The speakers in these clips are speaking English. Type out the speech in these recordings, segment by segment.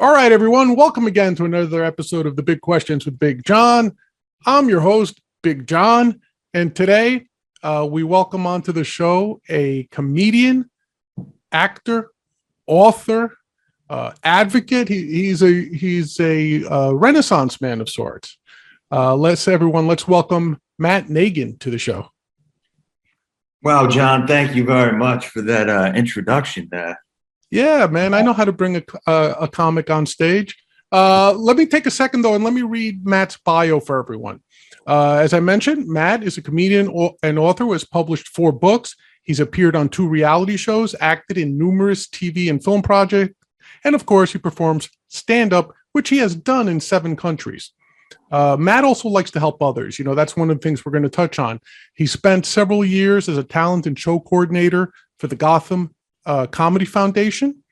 All right, everyone. Welcome again to another episode of the Big Questions with Big John. I'm your host, Big John, and today we welcome onto the show a comedian, actor, author, advocate. He's a Renaissance man of sorts. Let's welcome Matt Nagin to the show. Wow, John, thank you very much for that introduction. Yeah, man, I know how to bring a comic on stage. Let me take a second, though, and let me read Matt's bio for everyone. As I mentioned, Matt is a comedian and author who has published 4 books. He's appeared on 2 reality shows, acted in numerous TV and film projects, and of course, he performs stand-up, which he has done in 7 countries. Matt also likes to help others. You know, that's one of the things we're going to touch on. He spent several years as a talent and show coordinator for the Gotham Comedy Foundation,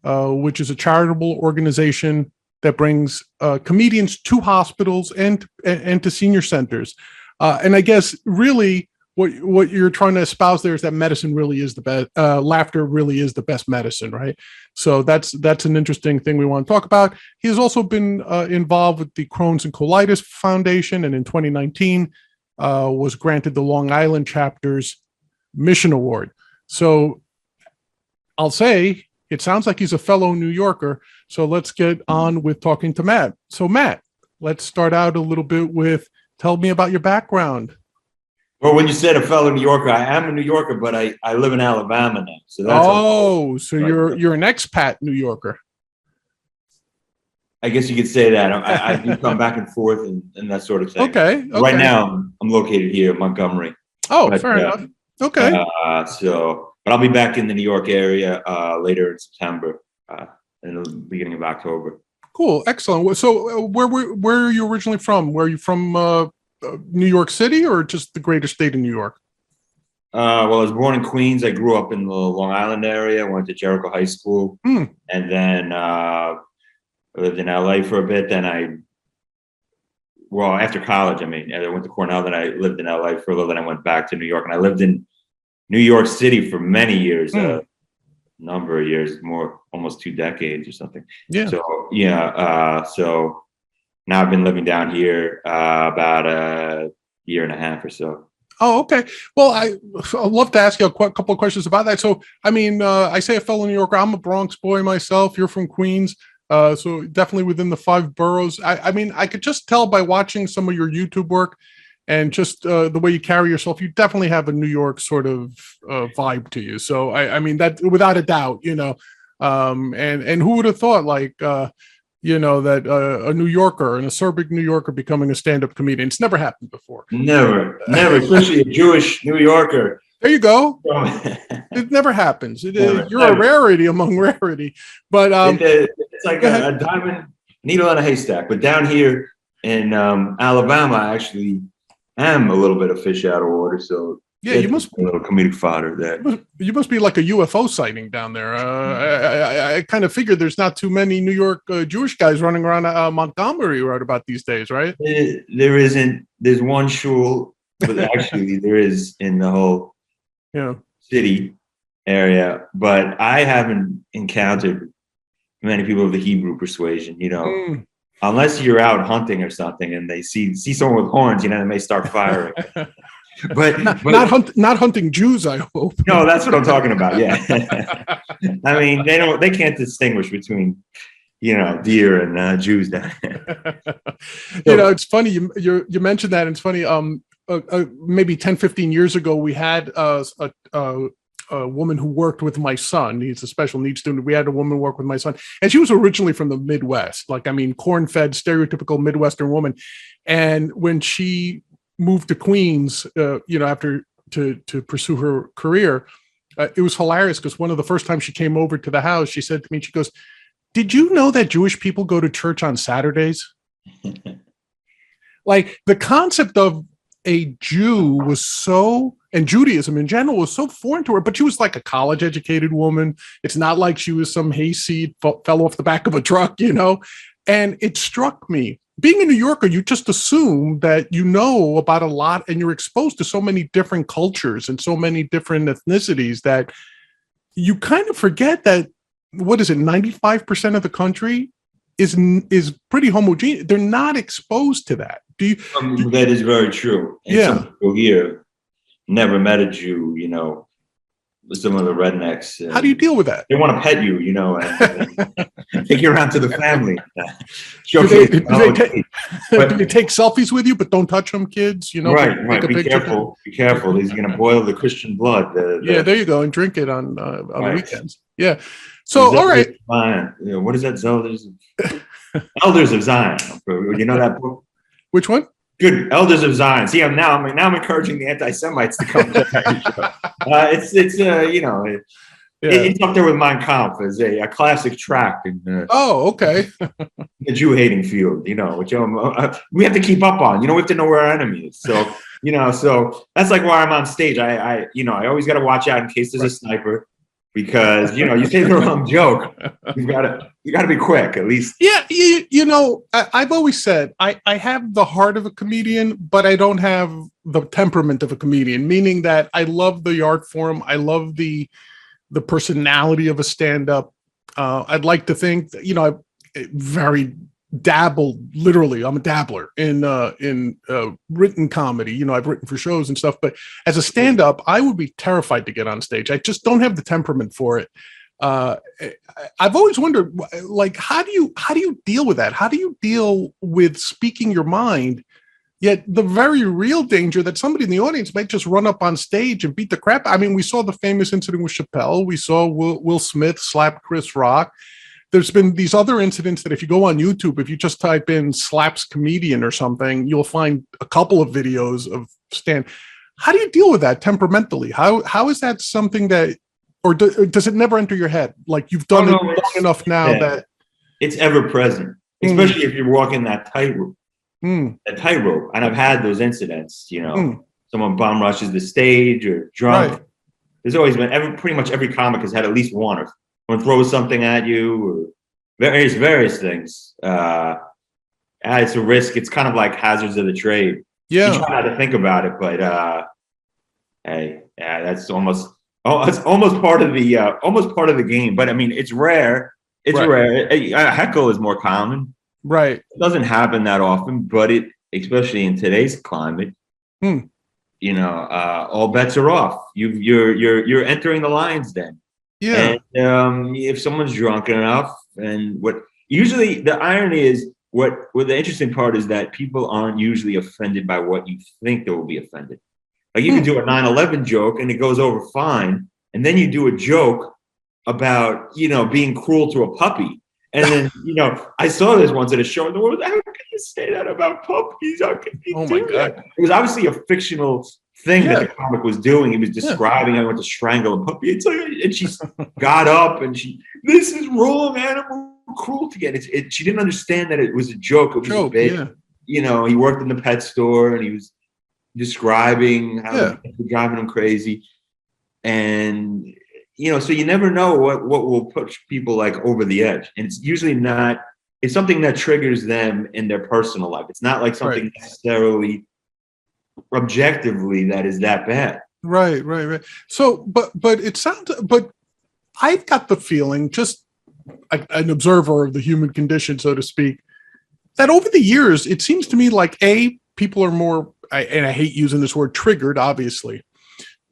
which is a charitable organization that brings comedians to hospitals and to senior centers. And I guess really what you're trying to espouse there is that medicine really is the best. Laughter really is the best medicine, right? So that's an interesting thing we want to talk about. He has also been involved with the Crohn's and Colitis Foundation, and in 2019 was granted the Long Island chapter's Mission Award. So I'll say it sounds like he's a fellow New Yorker. So let's get on with talking to Matt. So Matt, let's start out a little bit with tell me about your background. Well, when you said a fellow New Yorker, I am a New Yorker, but I live in Alabama now. So that's so you're an expat New Yorker. I guess you could say that. I do come back and forth and that sort of thing. Okay. Right now, I'm located here in Montgomery. Oh, fair enough. Okay. But I'll be back in the New York area later in September, in the beginning of October. Cool, excellent. So, where are you originally from? Were you from New York City or just the greater state of New York? Well, I was born in Queens. I grew up in the Long Island area. Went to Jericho High School, and then I lived in LA for a bit. Then after college, I went to Cornell. Then I lived in LA for a little. Then I went back to New York, and I lived in New York City for many years, a number of years, almost 2 decades or something. Yeah. So now I've been living down here about a year and a half or so. Oh, okay. Well, I'd love to ask you a couple of questions about that. So, I say a fellow New Yorker. I'm a Bronx boy myself. You're from Queens. So definitely within the 5 boroughs. I could just tell by watching some of your YouTube work and just the way you carry yourself, you definitely have a New York sort of vibe to you. So that without a doubt, and who would have thought that a New Yorker, an acerbic New Yorker becoming a stand-up comedian? It's never happened before. Never, especially a Jewish New Yorker. There you go. It never happens. You're a rarity among rarity. But it's like a diamond needle in a haystack. But down here in Alabama, I actually am a little bit of fish out of water. So yeah, you must be a little comedic fodder there. You must be like a UFO sighting down there. I kind of figured there's not too many New York Jewish guys running around Montgomery right about these days, right? There isn't. There's one shul, but actually there is in the whole city area. But I haven't encountered many people of the Hebrew persuasion. Unless you're out hunting or something and they see someone with horns, they may start firing. But not hunting Jews, I hope. No, that's what I'm talking about. Yeah. They can't distinguish between, deer and Jews down here. It's funny you mentioned that. And it's funny. Maybe 10, 15 years ago, we had a woman who worked with my son. He's a special needs student. We had a woman work with my son, and she was originally from the Midwest, corn-fed, stereotypical Midwestern woman. And when she moved to Queens, after to pursue her career, it was hilarious because one of the first times she came over to the house, she said to me, she goes, "Did you know that Jewish people go to church on Saturdays?" Like the concept of a Jew was so, and Judaism in general was so foreign to her, but she was like a college educated woman. It's not like she was some hayseed fell off the back of a truck, and it struck me. Being a New Yorker, you just assume that you know about a lot and you're exposed to so many different cultures and so many different ethnicities that you kind of forget that, 95% of the country is pretty homogeneous. They're not exposed to that. That is very true. And some people here never met a Jew, some of the rednecks. How do you deal with that? They want to pet you, and take you around to the family. Do they take selfies with you, but don't touch them, kids? Right. Be careful. Be careful. He's going to boil the Christian blood. There you go, and drink it on weekends. Yeah. So, all right. What is that? Elders of Zion. You know that book? Which one? Good. Elders of Zion. See, I'm encouraging the anti-Semites to come to that show. It's up there with Mein Kampf as a classic tract in okay. the Jew-hating field, which we have to keep up on. We have to know where our enemy is. So, so that's like why I'm on stage. I always got to watch out in case there's a sniper. Because you say the wrong joke, you got to be quick at least. Yeah, I've always said I have the heart of a comedian, but I don't have the temperament of a comedian. Meaning that I love the art form, I love the personality of a stand-up. I'd like to think that, I very dabbled. Literally, I'm a dabbler in written comedy. I've written for shows and stuff, but as a stand-up, I would be terrified to get on stage. I just don't have the temperament for it. I've always wondered, like, how do you deal with that? How do you deal with speaking your mind? Yet the very real danger that somebody in the audience might just run up on stage and beat the crap. I mean, we saw the famous incident with Chappelle. We saw Will Smith slap Chris Rock. There's been these other incidents that if you go on YouTube, if you just type in slaps comedian or something, you'll find a couple of videos of Stan. How do you deal with that temperamentally? How is that something that, or does it never enter your head? Like you've done it long enough now that it's ever present, especially if you're walking that tightrope. That tightrope, and I've had those incidents. Someone bum rushes the stage or drunk. Right. There's always been pretty much every comic has had at least one or someone throws something at you or various things. It's a risk. It's kind of like hazards of the trade. Yeah, you try not to think about it, but that's almost part of the game. But I mean, it's rare. It's rare. A heckle is more common. Right. It doesn't happen that often, but especially in today's climate, all bets are off. You're entering the lion's den. Yeah. And if someone's drunk enough, and usually the irony is what the interesting part is that people aren't usually offended by what you think they will be offended. Like you can do a 9/11 joke and it goes over fine, and then you do a joke about being cruel to a puppy. And then, I saw this once at a show in the world. How can you say that about puppies? How can you do that? It was obviously a fictional thing that the comic was doing. He was describing how he went to strangle a puppy. It's like, and she got up and this is wrong, animal cruelty. And she didn't understand that it was a joke. It was a bit. Yeah. He worked in the pet store and he was describing how they were driving him crazy. And so you never know what will push people like over the edge. And it's usually not, it's something that triggers them in their personal life. It's not like something necessarily objectively that is that bad. Right. So, but I've got the feeling, just an observer of the human condition, so to speak, that over the years, it seems to me like people are more, and I hate using this word, triggered, obviously.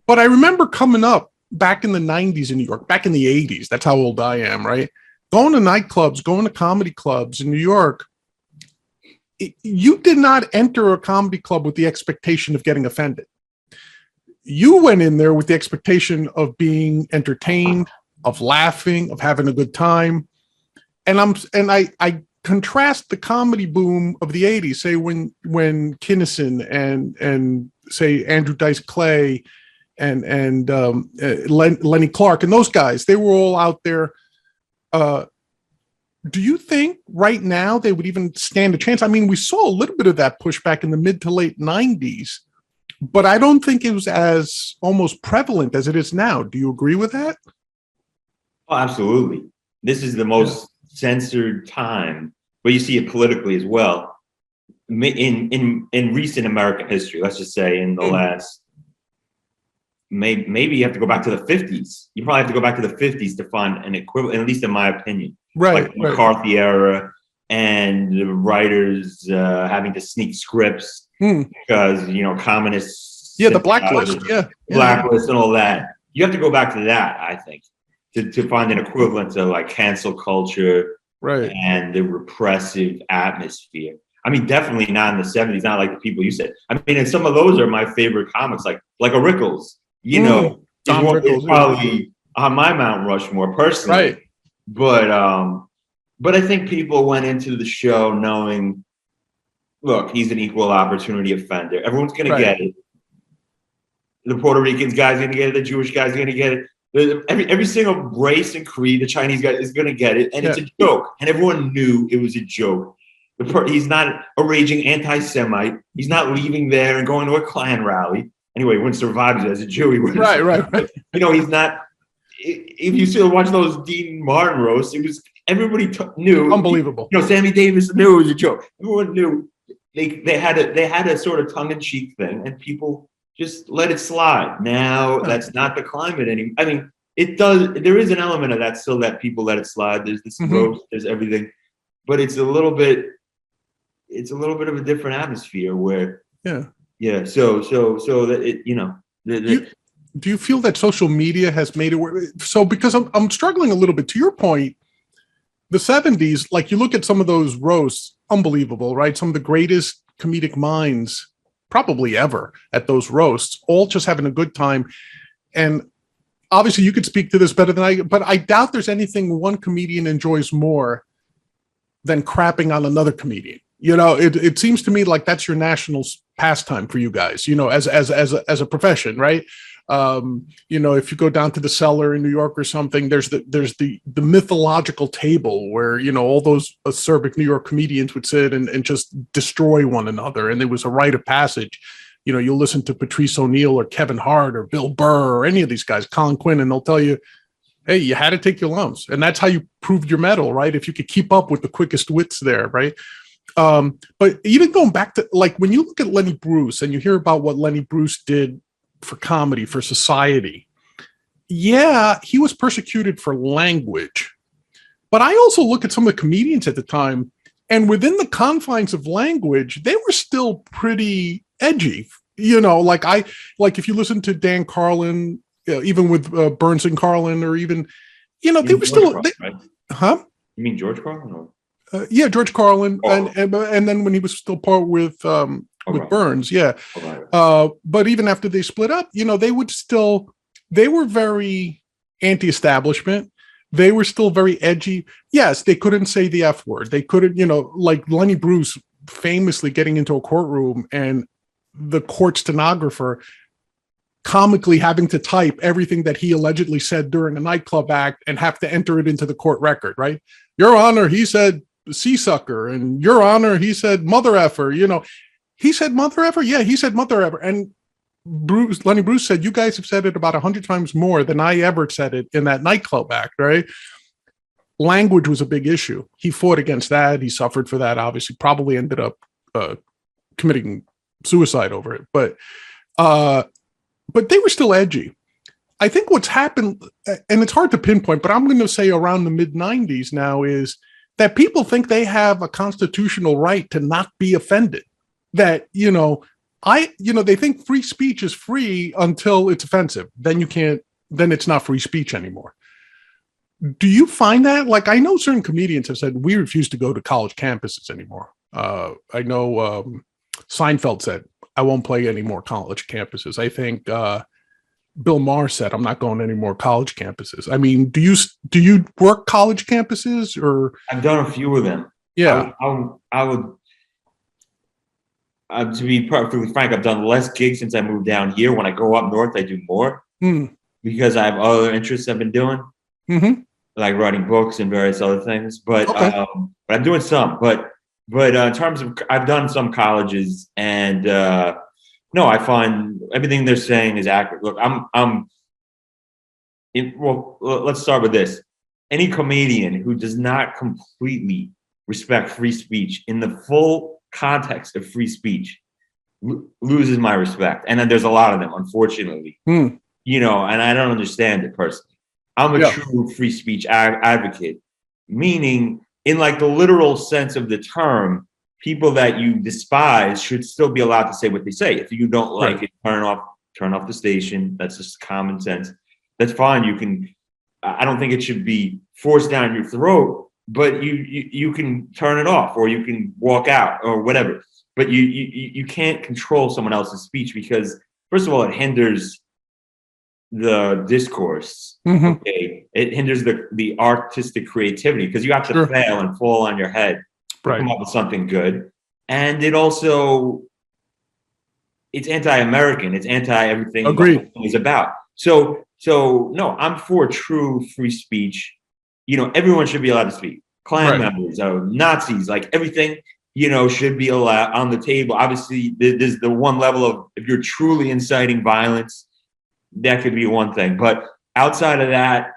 But I remember coming up back in the 90s in New York, back in the 80s, that's how old I am, right? Going to nightclubs, going to comedy clubs in New York, you did not enter a comedy club with the expectation of getting offended. You went in there with the expectation of being entertained, of laughing, of having a good time. And I contrast the comedy boom of the 80s, say when Kinison and say Andrew Dice Clay and Lenny Clark and those guys, they were all out there. Do you think right now they would even stand a chance? I mean, we saw a little bit of that pushback in the mid to late 90s, but I don't think it was as almost prevalent as it is now. Do you agree with that? Oh, absolutely. This is the most censored time, but you see it politically as well. In recent American history, let's just say in the last, maybe you have to go back to the 50s. You probably have to go back to the 50s to find an equivalent, at least in my opinion. Right. Like the McCarthy era, and the writers having to sneak scripts because communists. Yeah, the blacklist. Blacklist and all that. You have to go back to that, I think, to find an equivalent to like cancel culture, right, and the repressive atmosphere. I mean, definitely not in the 70s, not like the people you said. I mean, and some of those are my favorite comics, like a Rickles, Tom Rickles, probably on my Mount Rushmore personally. Right. But I think people went into the show knowing, look, he's an equal opportunity offender. Everyone's going to get it. The Puerto Ricans guy's going to get it. The Jewish guy's going to get it. Every single race and creed, the Chinese guy is going to get it. And it's a joke. And everyone knew it was a joke. He's not a raging anti-Semite. He's not leaving there and going to a Klan rally. Anyway, he wouldn't survive as a Jew. He wouldn't. Right. He's not. If you still watch those Dean Martin roasts, it was everybody knew. Unbelievable. Sammy Davis knew it was a joke. Everyone knew. They had a sort of tongue-in-cheek thing, and people just let it slide. Now that's not the climate anymore. I mean, it does. There is an element of that still, that people let it slide. There's this roast. There's everything, but it's a little bit of a different atmosphere where. Yeah. So that it, Do you feel that social media has made it work? So because I'm struggling a little bit, to your point, the 70s, like you look at some of those roasts, unbelievable, right? Some of the greatest comedic minds probably ever at those roasts, all just having a good time. And obviously you could speak to this better than I, but I doubt there's anything one comedian enjoys more than crapping on another comedian. It seems to me like that's your national pastime for you guys, as a profession, right? If you go down to the Cellar in New York or something, there's the mythological table where, all those acerbic New York comedians would sit and just destroy one another. And there was a rite of passage. You'll listen to Patrice O'Neill or Kevin Hart or Bill Burr or any of these guys, Colin Quinn, and they'll tell you, hey, you had to take your lumps. And that's how you proved your mettle, right? If you could keep up with the quickest wits there, right? But even going back to, like, when you look at Lenny Bruce and you hear about what Lenny Bruce did for comedy, for society, he was persecuted for language. But I also look at some of the comedians at the time, and within the confines of language, they were still pretty edgy. Like if you listen to Dan Carlin, even with Burns and Carlin, or even, they were still, Carlin, right? Huh? You mean George Carlin? Or? George Carlin, and then when he was still part with Burns, but even after they split up, they were very anti-establishment. They were still very edgy. Yes, they couldn't say the F word. They couldn't, like Lenny Bruce famously getting into a courtroom and the court stenographer comically having to type everything that he allegedly said during a nightclub act and have to enter it into the court record, right? Your Honor, he said sea sucker, and Your Honor, he said mother effer. He said mother effer. Yeah, he said mother effer. And Lenny Bruce said, you guys have said it about 100 times more than I ever said it in that nightclub act, right? Language was a big issue. He fought against that. He suffered for that, obviously, probably ended up committing suicide over it. But they were still edgy. I think what's happened, and it's hard to pinpoint, but I'm going to say around the mid-90s now, is that people think they have a constitutional right to not be offended. That, they think free speech is free until it's offensive. Then it's not free speech anymore. Do you find that? Like, I know certain comedians have said, we refuse to go to college campuses anymore. I know Seinfeld said, I won't play any more college campuses. I think Bill Maher said, I'm not going to any more college campuses. I mean, do you work college campuses? Or I've done a few of them. Yeah. I would to be perfectly frank, I've done less gigs since I moved down here. When I go up north, I do more because I have other interests I've been doing, like writing books and various other things. But I'm doing some. But in terms of, I've done some colleges, and no, I find everything they're saying is accurate. Look, let's start with this. Any comedian who does not completely respect free speech in the full context of free speech loses my respect. And then there's a lot of them, unfortunately, and I don't understand it personally. I'm a true free speech advocate, meaning in like the literal sense of the term, people that you despise should still be allowed to say what they say. If you don't like it, turn off the station. That's just common sense. That's fine. You can. I don't think it should be forced down your throat, but you can turn it off, or you can walk out, or whatever. But you can't control someone else's speech, because first of all, it hinders the discourse. Okay, it hinders the artistic creativity, because you have to fail and fall on your head to come up with something good. And it's anti-American. It's anti-everything is about. So no, I'm for true free speech. Everyone should be allowed to speak. Klan members, Nazis, like everything, should be allowed on the table. Obviously, there's the one level of, if you're truly inciting violence, that could be one thing. But outside of that,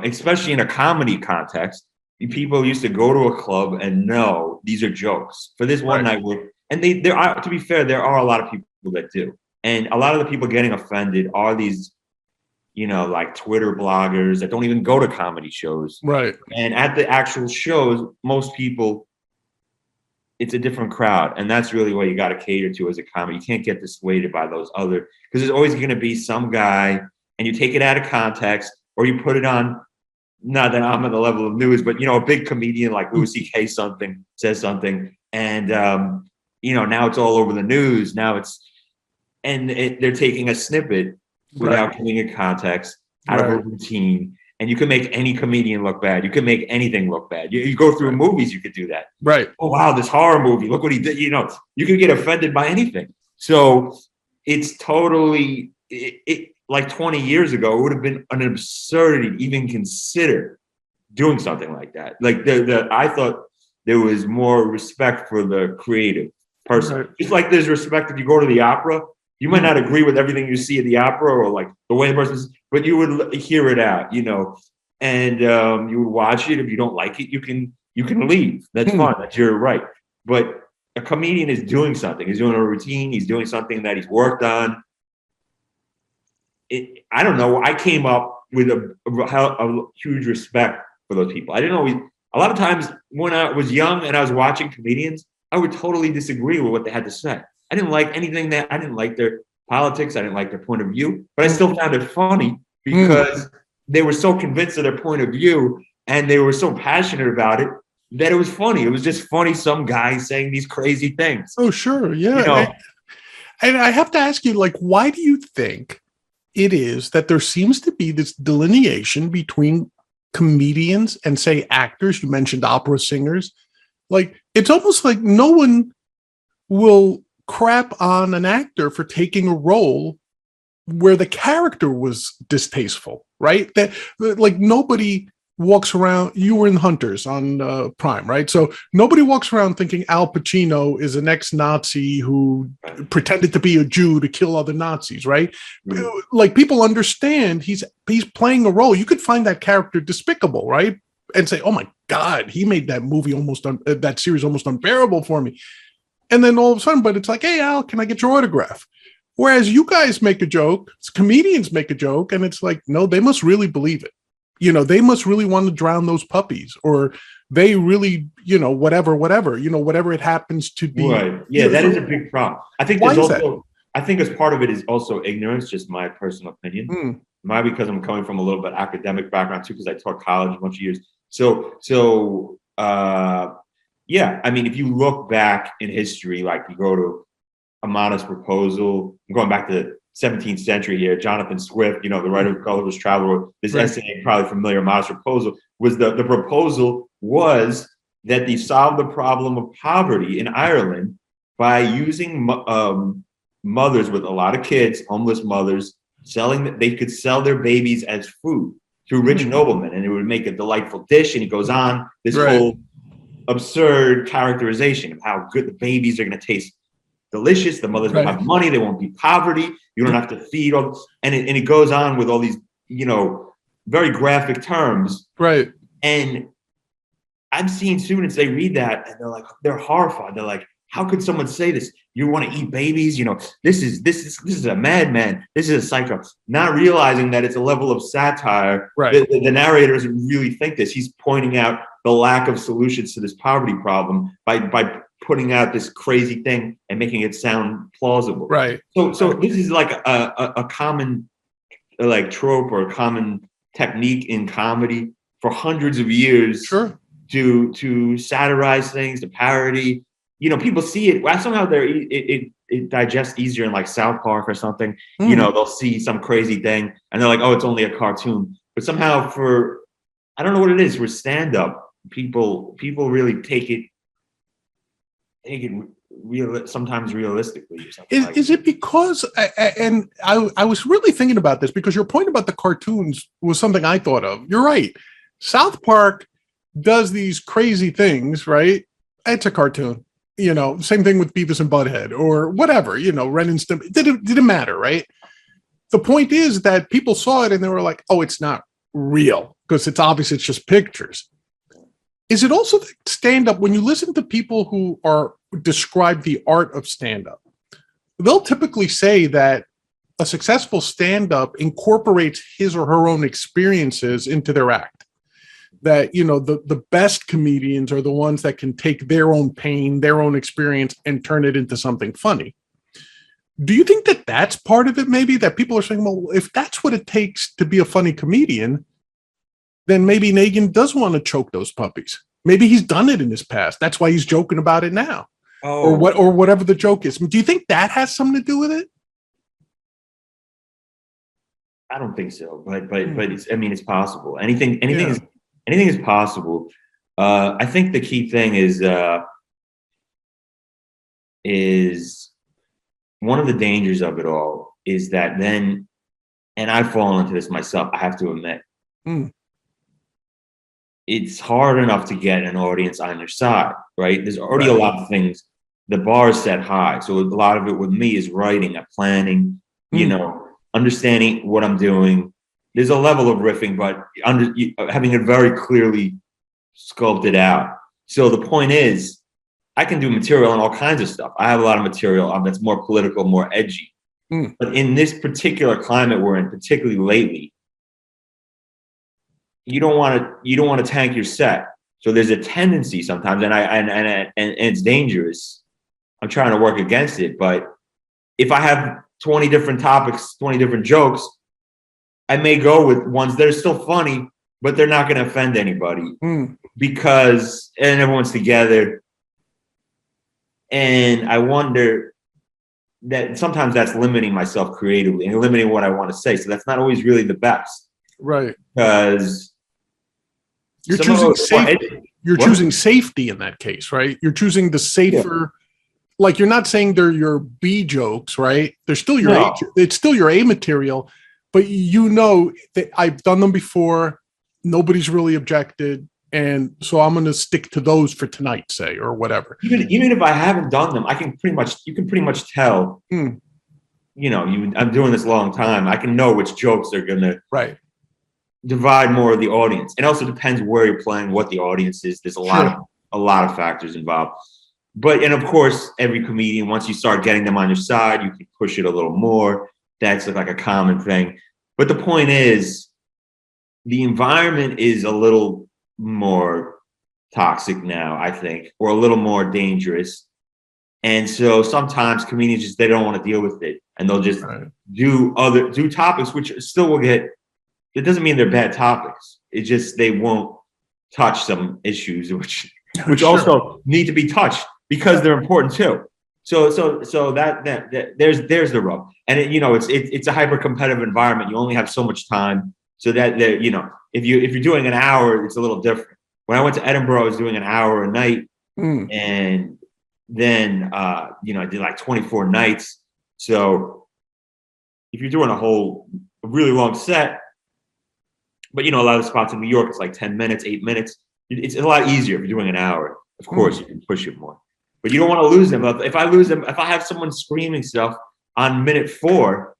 especially in a comedy context, people used to go to a club and know these are jokes for this one night. And there are, to be fair, there are a lot of people that do. And a lot of the people getting offended are these, like Twitter bloggers that don't even go to comedy shows. Right. And at the actual shows, most people, it's a different crowd. And that's really what you got to cater to as a comedy. You can't get dissuaded by those other, because there's always going to be some guy, and you take it out of context, or you put it on, not that I'm at the level of news, but, a big comedian like Louis C.K. says something. And, now it's all over the news. Now they're taking a snippet without putting it in context, out of a routine. And you can make any comedian look bad. You can make anything look bad. You go through movies, you could do that. Right. Oh, wow, this horror movie. Look what he did. You can get offended by anything. So it's totally, like 20 years ago, it would have been an absurdity to even consider doing something like that. Like I thought there was more respect for the creative person. Right. Just like there's respect if you go to the opera. You might not agree with everything you see at the opera, or like the way the person's, but you would hear it out, and you would watch it. If you don't like it, you can leave. That's fine. That's your right. But a comedian is doing something. He's doing a routine. He's doing something that he's worked on. I don't know. I came up with a huge respect for those people. I didn't always. A lot of times when I was young and I was watching comedians, I would totally disagree with what they had to say. I didn't like anything I didn't like their politics. I didn't like their point of view, but I still found it funny because they were so convinced of their point of view and they were so passionate about it that it was funny. It was just funny. Some guy saying these crazy things. Oh, sure. Yeah. And I have to ask you, like, why do you think it is that there seems to be this delineation between comedians and, say, actors? You mentioned opera singers. Like, it's almost like no one will crap on an actor for taking a role where the character was distasteful, right? That, like, nobody walks around. You were in Hunters on Prime, right? So nobody walks around thinking Al Pacino is an ex-Nazi who pretended to be a Jew to kill other Nazis, right? Like, people understand he's playing a role. You could find that character despicable, right? And say, oh my God, he made that movie that series almost unbearable for me. And then all of a sudden, but it's like, hey, Al, can I get your autograph? Whereas you guys make a joke, comedians make a joke, and it's like, no, they must really believe it. They must really want to drown those puppies, or they really, whatever, whatever it happens to be. Right. Yeah, that is a big problem. I think as part of it is also ignorance, just my personal opinion. Because I'm coming from a little bit academic background too, because I taught college a bunch of years. Yeah, I mean, if you look back in history, like you go to A Modest Proposal, I'm going back to the 17th century here, Jonathan Swift, the writer of Gulliver's Travel, this essay, probably familiar, A Modest Proposal, was the proposal was that they solve the problem of poverty in Ireland by using mothers with a lot of kids, homeless mothers, they could sell their babies as food to rich noblemen, and it would make a delightful dish. And he goes on this whole absurd characterization of how good the babies are going to taste delicious. The mothers will have money. There won't be poverty. You don't have to feed all. And it goes on with all these, very graphic terms. Right. And I've seen students, they read that and they're horrified. They're like, how could someone say this? You want to eat babies? You know, this is a madman. This is a psycho. Not realizing that it's a level of satire. Right. The narrator doesn't really think this. He's pointing out the lack of solutions to this poverty problem by putting out this crazy thing and making it sound plausible. Right. So this is like a common like trope or a common technique in comedy for hundreds of years. Sure. To satirize things, to parody. You know, people see it. Well, somehow it digests easier in like South Park or something. You know, they'll see some crazy thing and they're like, oh, it's only a cartoon. But somehow I don't know what it is, for stand-up, people really take it sometimes realistically or something. Is it because, and I was really thinking about this because your point about the cartoons was something I thought of. You're right. South Park does these crazy things, right? It's a cartoon. You know, same thing with Beavis and Butthead or whatever, you know, Ren and Stimpy. Didn't matter, right? The point is that people saw it and they were like, oh, it's not real because it's obvious it's just pictures. Is it also the stand-up, when you listen to people who describe the art of stand-up, they'll typically say that a successful stand-up incorporates his or her own experiences into their act. That, you know, the best comedians are the ones that can take their own pain, their own experience, and turn it into something funny. Do you think that that's part of it, maybe? That people are saying, well, if that's what it takes to be a funny comedian, then maybe Nagin does want to choke those puppies. Maybe he's done it in his past. That's why he's joking about it now. Oh. Or whatever the joke is. Do you think that has something to do with it? I don't think so, but it's, I mean, it's possible. Anything is possible. I think the key thing is one of the dangers of it all is that then, and I've fallen into this myself, I have to admit, it's hard enough to get an audience on your side, right? There's already a lot of things. The bar is set high. So a lot of it with me is writing, planning, you know, understanding what I'm doing. There's a level of riffing, but having it very clearly sculpted out. So the point is, I can do material on all kinds of stuff. I have a lot of material that's more political, more edgy. But in this particular climate we're in, particularly lately, you don't want to tank your set. So there's a tendency sometimes, and it's dangerous. I'm trying to work against it, but if I have 20 different topics, 20 different jokes, I may go with ones that are still funny, but they're not going to offend anybody because everyone's together. And I wonder that sometimes that's limiting myself creatively and limiting what I want to say. So that's not always really the best. Right. Because you're choosing safety. You're choosing safety in that case, right? You're choosing the safer, like you're not saying they're your B jokes, right? They're still your A, it's still your A material, but you know that I've done them before. Nobody's really objected. And so I'm going to stick to those for tonight, say, or whatever. Even if I haven't done them, you can pretty much tell, you know, I'm doing this a long time. I can know which jokes are going to divide more of the audience. It also depends where you're playing, what the audience is. There's a lot of factors involved. But, and of course, every comedian, once you start getting them on your side, you can push it a little more. That's like a common thing. But the point is, the environment is a little more toxic now, I think, or a little more dangerous. And so sometimes comedians just, they don't want to deal with it. And they'll just do topics, which still will get, it doesn't mean they're bad topics. It's just, they won't touch some issues, which also need to be touched because they're important too. So that there's the rub. And it's a hyper competitive environment. You only have so much time. So that if you're doing an hour, it's a little different. When I went to Edinburgh, I was doing an hour a night, and then I did like 24 nights. So if you're doing a really long set, but a lot of the spots in New York, it's like 10 minutes, 8 minutes. It's a lot easier if you're doing an hour. Of course, you can push it more, but you don't want to lose them. If I lose them, if I have someone screaming stuff on minute 4.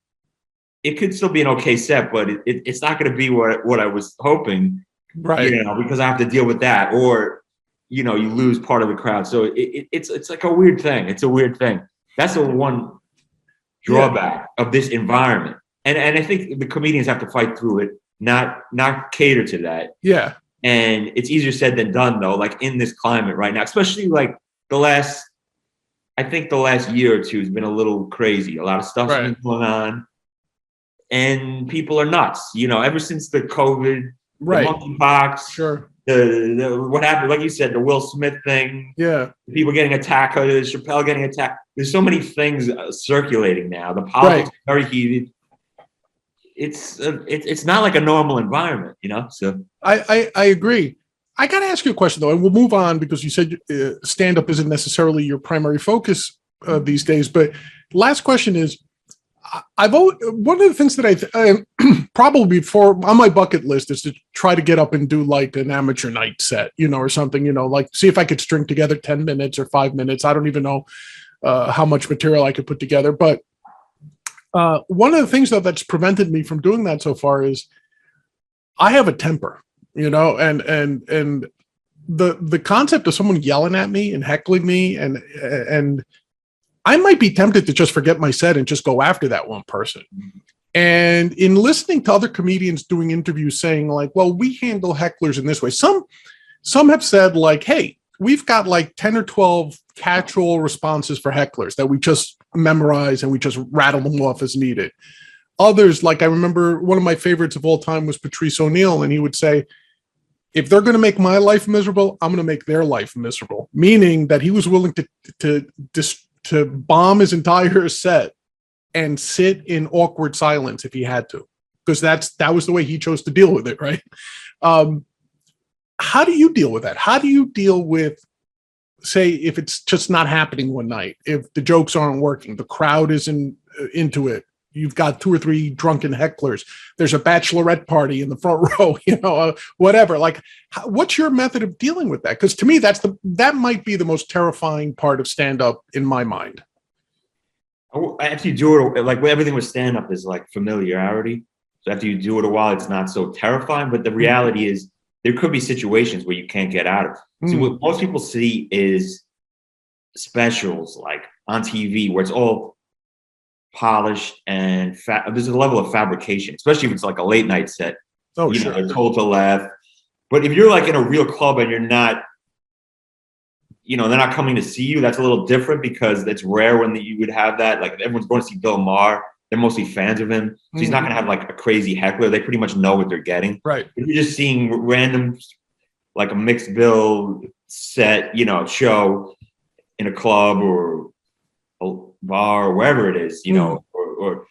It could still be an okay set, but it's not going to be what I was hoping, right? Because I have to deal with that. Or you lose part of the crowd. So it's like a weird thing. It's a weird thing. That's the one drawback of this environment. And I think the comedians have to fight through it, not cater to that. Yeah. And it's easier said than done, though, like in this climate right now, especially like I think the last year or two has been a little crazy. A lot of stuff's been going on. And people are nuts, ever since the COVID, the monkeypox, the what happened, like you said, the Will Smith thing, people getting attacked, Chappelle getting attacked. There's so many things circulating now. The politics are very heated. It's not like a normal environment, So I agree. I got to ask you a question though, and we'll move on because you said stand-up isn't necessarily your primary focus these days. But last question is, one of the things that I probably before on my bucket list is to try to get up and do like an amateur night set, or something, like see if I could string together 10 minutes or 5 minutes. I don't even know how much material I could put together. But one of the things though that's prevented me from doing that so far is I have a temper, and the concept of someone yelling at me and heckling me and I might be tempted to just forget my set and just go after that one person. And in listening to other comedians doing interviews saying like, well, we handle hecklers in this way. Some have said like, hey, we've got like 10 or 12 catch-all responses for hecklers that we just memorize and we just rattle them off as needed. Others, like I remember one of my favorites of all time was Patrice O'Neill, and he would say, if they're going to make my life miserable, I'm going to make their life miserable. Meaning that he was willing to bomb his entire set and sit in awkward silence if he had to, because that was the way he chose to deal with it, right? How do you deal with that? How do you deal with, say, if it's just not happening one night, if the jokes aren't working, the crowd isn't into it, you've got 2 or 3 drunken hecklers, there's a bachelorette party in the front row, whatever. Like, what's your method of dealing with that? Because to me, that might be the most terrifying part of stand-up in my mind. After you do it, like everything with stand-up is like familiarity. So after you do it a while, it's not so terrifying. But the reality is there could be situations where you can't get out of. So what most people see is specials like on TV where it's all polished and there's a level of fabrication, especially if it's like a late night set. Oh, sure. They're told to laugh. But if you're like in a real club and you're not, they're not coming to see you, that's a little different because it's rare when you would have that. Like everyone's going to see Bill Maher. They're mostly fans of him. So he's not going to have like a crazy heckler. They pretty much know what they're getting. Right. If you're just seeing random, like a mixed bill set, show in a club or a bar or wherever it is, or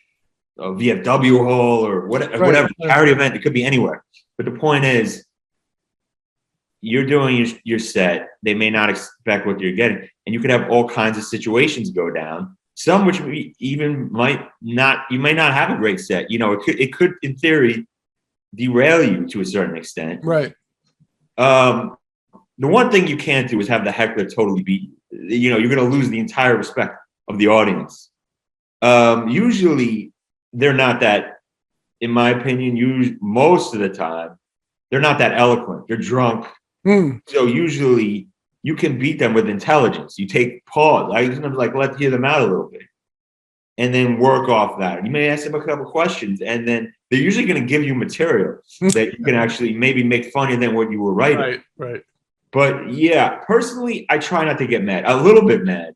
a VFW hall or whatever charity event. It could be anywhere. But the point is, you're doing your set. They may not expect what you're getting, and you could have all kinds of situations go down. Some which even might not. You may not have a great set. It could in theory derail you to a certain extent. Right. The one thing you can't do is have the heckler totally beat you. You're going to lose the entire respect of the audience. Usually, they're not that. In my opinion, most of the time, they're not that eloquent. They're drunk. So usually you can beat them with intelligence. You take pause. I sometimes let's hear them out a little bit and then work off that. You may ask them a couple questions and then they're usually going to give you material that you can actually maybe make funnier than what you were writing. Right. But yeah, personally, I try not to get mad, a little bit mad,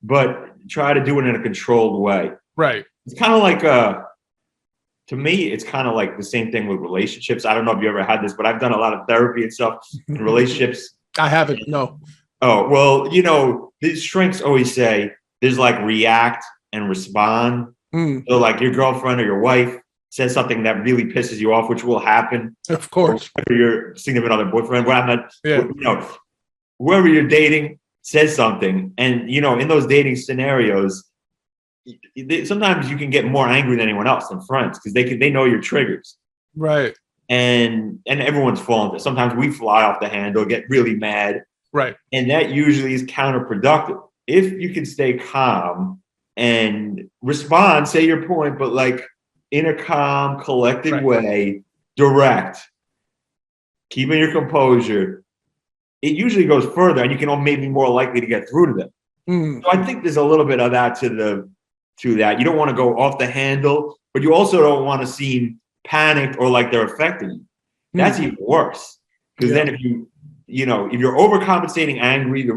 but try to do it in a controlled way. Right. It's kind of like to me, it's kind of like the same thing with relationships. I don't know if you ever had this, but I've done a lot of therapy and stuff in relationships. I haven't, no. Oh, well, these shrinks always say there's like react and respond. So like your girlfriend or your wife says something that really pisses you off, which will happen. Of course. Or your significant other boyfriend, whoever you're dating says something. And, in those dating scenarios, sometimes you can get more angry than anyone else than friends because they know your triggers, right? And everyone's falling. Sometimes we fly off the handle, get really mad, right? And that usually is counterproductive. If you can stay calm and respond, say your point, but like in a calm, collected way, direct, keeping your composure, it usually goes further, and you can maybe more likely to get through to them. So I think there's a little bit of that to that. You don't want to go off the handle, but you also don't want to seem panicked or like they're affecting you. That's even worse, because then if you're overcompensating, angry,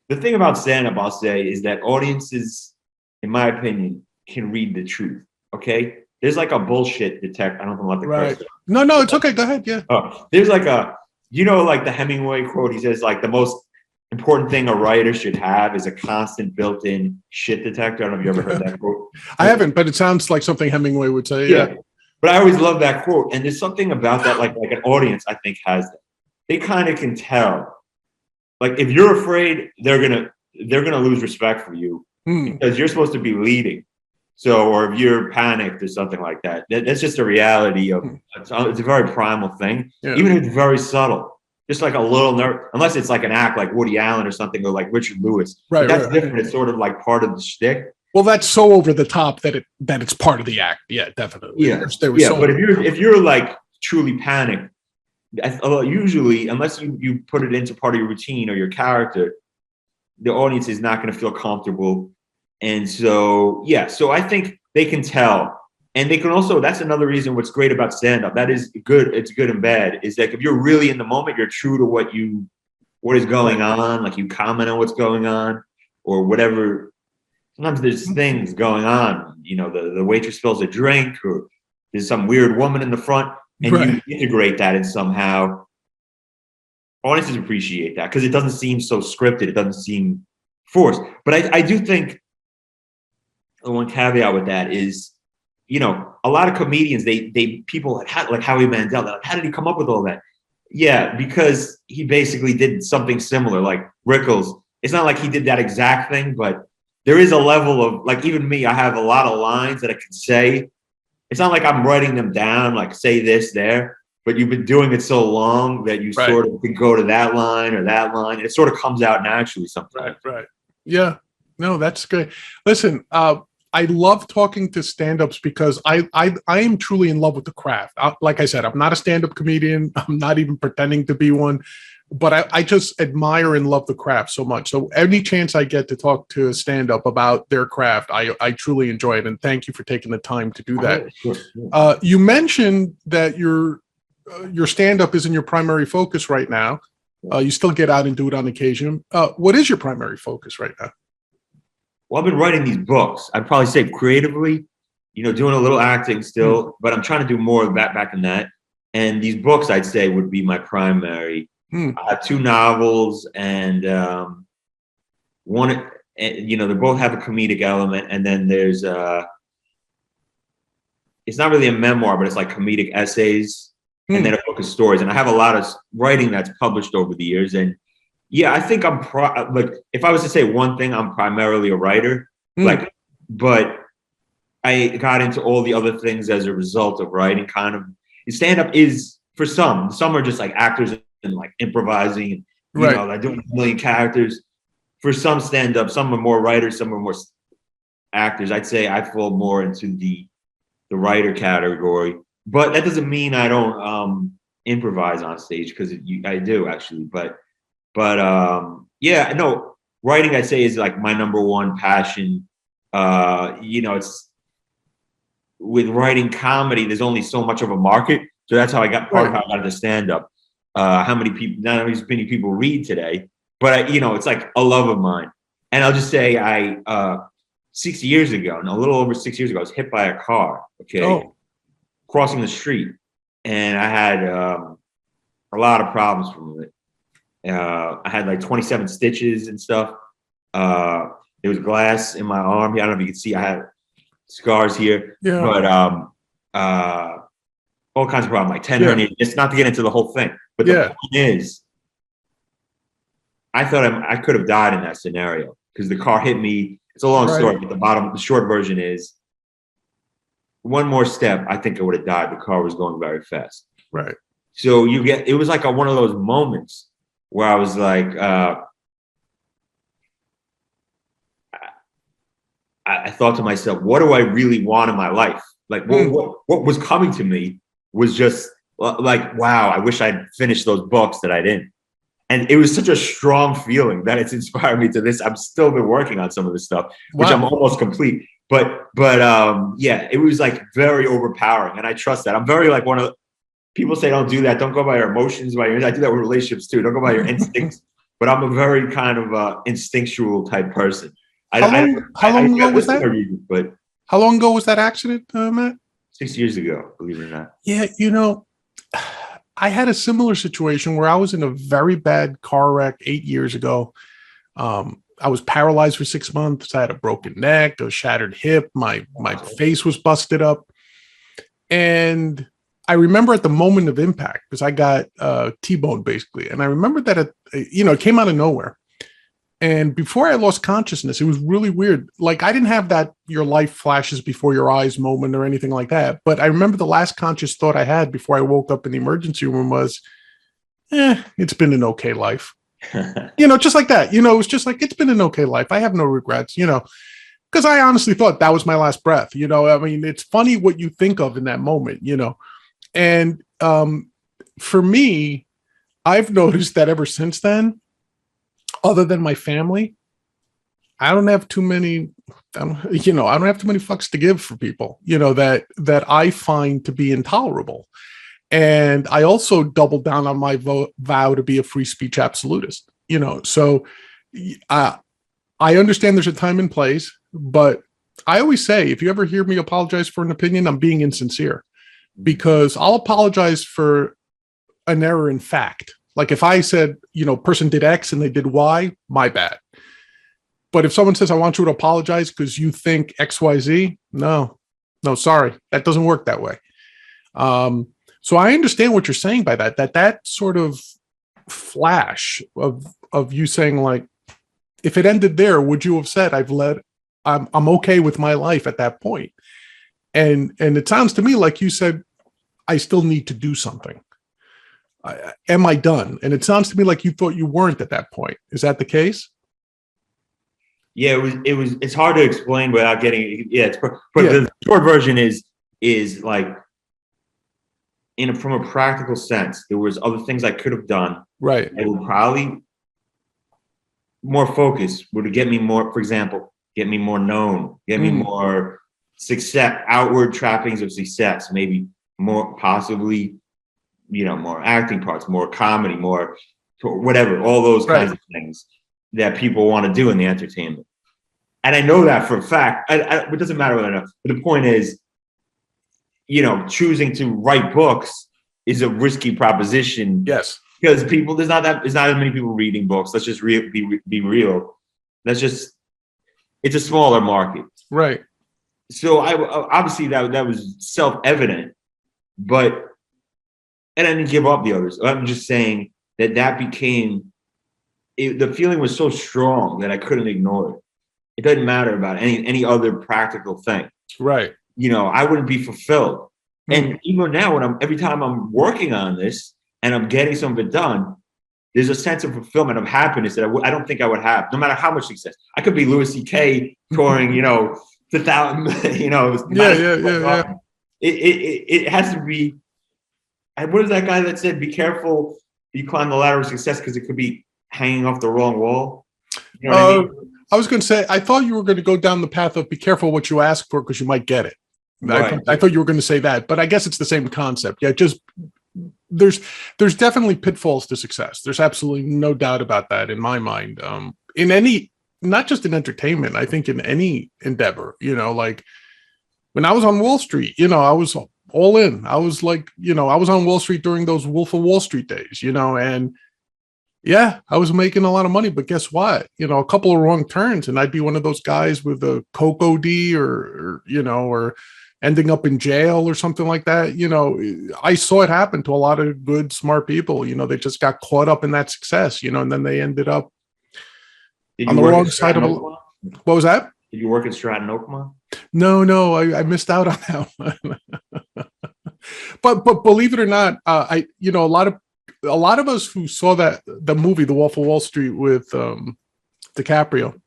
the thing about stand-up, I'll say, is that audiences, in my opinion, can read the truth. Okay, there's like a bullshit detector. I don't know what the right. No, it's okay. Go ahead. Yeah. There's like like the Hemingway quote. He says like the most important thing a writer should have is a constant built-in shit detector. I don't know if you ever heard that quote. I haven't, but it sounds like something Hemingway would say. Yeah. But I always love that quote, and there's something about that, like an audience, I think, has that. They kind of can tell. Like if you're afraid, they're gonna lose respect for you because you're supposed to be leading. So, or if you're panicked or something like that, that's just a reality of. It's a very primal thing, even if it's very subtle. Just like a little nerve, unless it's like an act like Woody Allen or something, or like Richard Lewis. Right, that's different. It's sort of like part of the shtick. Well, that's so over the top that it's part of the act. Yeah, definitely. Yeah, but if you're like truly panicked, usually, unless you put it into part of your routine or your character, the audience is not going to feel comfortable. And so I think they can tell. And they can also, that's another reason what's great about stand-up. That is good. It's good and bad. Is that if you're really in the moment, you're true to what is going on. Like you comment on what's going on or whatever. Sometimes there's things going on. The waitress spills a drink or there's some weird woman in the front and you integrate that in somehow. Audiences appreciate that because it doesn't seem so scripted. It doesn't seem forced. But I do think the one caveat with that is, a lot of comedians, people like Howie Mandel, they're like, how did he come up with all that? Yeah, because he basically did something similar, like Rickles. It's not like he did that exact thing, but there is a level of, like, even me, I have a lot of lines that I can say. It's not like I'm writing them down, like say this there, but you've been doing it so long that you sort of can go to that line or that line. And it sort of comes out naturally sometimes. Right. Yeah. No, that's good. Listen, I love talking to stand-ups because I am truly in love with the craft. Like I said, I'm not a stand-up comedian. I'm not even pretending to be one, but I just admire and love the craft so much. So any chance I get to talk to a stand-up about their craft, I truly enjoy it. And thank you for taking the time to do that. Sure. You mentioned that your stand-up isn't your primary focus right now. You still get out and do it on occasion. What is your primary focus right now? Well, I've been writing these books. I'd probably say creatively, doing a little acting still, but I'm trying to do more of that back in that. And these books, I'd say, would be my primary. I have 2 novels, and one, they both have a comedic element. And then there's, it's not really a memoir, but it's like comedic essays, and then a book of stories. And I have a lot of writing that's published over the years. And yeah, I think I'm like, if I was to say one thing, I'm primarily a writer, but I got into all the other things as a result of writing. Kind of, stand-up is for some are just like actors and like improvising, like doing a million characters. For some stand-up, some are more writers, some are more actors. I'd say I fall more into the writer category, but that doesn't mean I don't improvise on stage, because I do actually, but writing, I'd say, is like my number one passion. It's with writing comedy, there's only so much of a market. So that's how I got part of how I got into stand-up. How many people, not as many people read today, but it's like a love of mine. And I'll just say a little over 6 years ago, I was hit by a car, crossing the street. And I had a lot of problems from it. I had like 27 stitches and stuff. There was glass in my arm. I don't know if you can see, I had scars here, but all kinds of problems, like tendon hernia. It's not to get into the whole thing, but the point is, I thought I could have died in that scenario because the car hit me. It's a long story, but the short version is, one more step, I think I would have died. The car was going very fast. Right. So it was like one of those moments where I was like, I thought to myself, what do I really want in my life? Like, what was coming to me was just like, wow, I wish I'd finished those books that I didn't. And it was such a strong feeling that it's inspired me to this. I'm still been working on some of this stuff, which I'm almost complete. But yeah, it was like very overpowering. And I trust that. I'm very like one of people say don't do that. Don't go by your emotions, I do that with relationships too. Don't go by your instincts. But I'm a very kind of instinctual type person. How long ago was that? But how long ago was that accident, Matt? 6 years ago, believe it or not. Yeah, I had a similar situation where I was in a very bad car wreck 8 years ago. I was paralyzed for 6 months. I had a broken neck, a shattered hip. My face was busted up. And I remember at the moment of impact, because I got T-boned basically. And I remember that it came out of nowhere. And before I lost consciousness, it was really weird. Like, I didn't have that your life flashes before your eyes moment or anything like that. But I remember the last conscious thought I had before I woke up in the emergency room was, it's been an okay life. Just like that. It was just like, it's been an okay life. I have no regrets, because I honestly thought that was my last breath. I mean, it's funny what you think of in that moment, And for me, I've noticed that ever since then, other than my family, I don't have too many, I don't have too many fucks to give for people, that I find to be intolerable. And I also doubled down on my vow to be a free speech absolutist, so I understand there's a time and place, but I always say, if you ever hear me apologize for an opinion, I'm being insincere, because I'll apologize for an error in fact. Like if I said, person did X and they did Y, my bad. But if someone says, I want you to apologize because you think X, Y, Z, no, sorry. That doesn't work that way. So I understand what you're saying by that sort of flash of you saying, like, if it ended there, would you have said, I'm okay with my life at that point? And it sounds to me like you said, I still need to do something. Am I done? And it sounds to me like you thought you weren't at that point. Is that the case? Yeah, it's hard to explain without getting, the short version is like, from a practical sense, there was other things I could have done. Right. It would probably more focus, would get me more, for example, get me more known, get me more success, outward trappings of success, maybe more possibly, more acting parts, more comedy, more whatever, all those kinds of things that people want to do in the entertainment. And I know that for a fact. It doesn't matter whether or not, but the point is, choosing to write books is a risky proposition. Yes. Because there's not as many people reading books. Let's just be real. It's a smaller market. Right. So I obviously that was self-evident, and I didn't give up the others. I'm just saying that became, the feeling was so strong that I couldn't ignore it. It doesn't matter about any other practical thing. Right. I wouldn't be fulfilled. And even now, every time I'm working on this and I'm getting some of it done, there's a sense of fulfillment, of happiness that I don't think I would have, no matter how much success. I could be Louis C.K. touring, to thousand, Yeah. It has to be. And what is that guy that said, be careful you climb the ladder of success because it could be hanging off the wrong wall? You know what I mean? I was going to say, I thought you were going to go down the path of be careful what you ask for because you might get it. Right. I thought you were going to say that, but I guess it's the same concept. Yeah, just there's definitely pitfalls to success. There's absolutely no doubt about that in my mind. In any, not just in entertainment, I think in any endeavor, like when I was on Wall Street, I was all in. I was like, I was on Wall Street during those Wolf of Wall Street days, and yeah, I was making a lot of money, but guess what? A couple of wrong turns and I'd be one of those guys with a coke OD or ending up in jail or something like that. I saw it happen to a lot of good, smart people. They just got caught up in that success, and then they ended up on the wrong side of it. What was that? Did you work at Stratton Oakmont? No, I missed out on that one. but believe it or not, a lot of us who saw the movie, The Wolf of Wall Street with DiCaprio,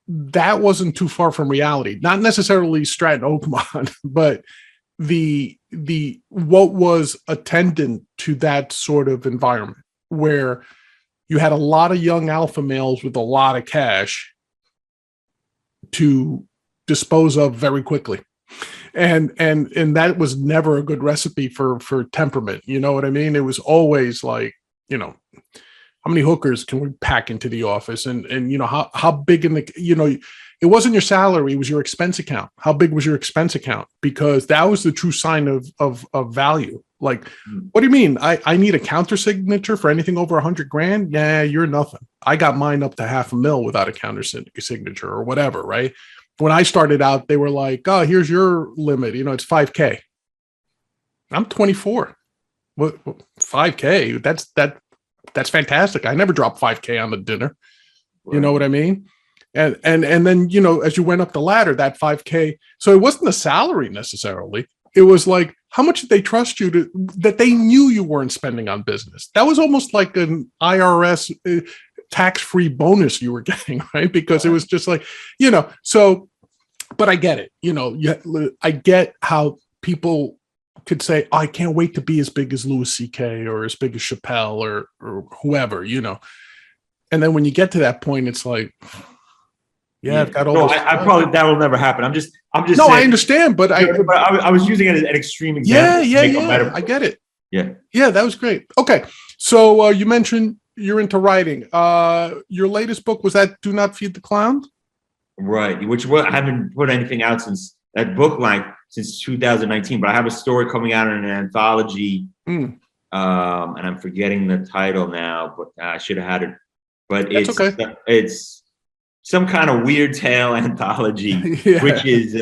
that wasn't too far from reality. Not necessarily Stratton Oakmont, but the what was attendant to that sort of environment where you had a lot of young alpha males with a lot of cash to dispose of very quickly. And that was never a good recipe for temperament. You know what I mean? It was always like, how many hookers can we pack into the office? And how big it wasn't your salary, it was your expense account. How big was your expense account? Because that was the true sign of value. Like, what do you mean? I need a counter signature for anything over $100,000? Yeah, you're nothing. I got mine up to $500,000 without a counter signature or whatever, right? When I started out, they were like, oh, here's your limit. It's $5,000. I'm 24. What 5K? That's fantastic. I never dropped $5K on the dinner. Right. You know what I mean? And then, as you went up the ladder, that $5K. So it wasn't the salary necessarily. It was like, how much did they trust you that they knew you weren't spending on business? That was almost like an IRS tax-free bonus you were getting, right? Because it was just like, so, but I get it. I get how people could say, oh, I can't wait to be as big as Louis C.K. or as big as Chappelle or whoever, And then when you get to that point, it's like, I've got all. No, I probably that will never happen. I'm just. No, saying, I understand, but I was using it as an extreme example. Yeah. I get it. Yeah, that was great. Okay, so you mentioned you're into writing. Your latest book was that "Do Not Feed the Clown," right? I haven't put anything out since that book, since 2019. But I have a story coming out in an anthology, and I'm forgetting the title now. But I should have had it. But it's some kind of weird tale anthology, which is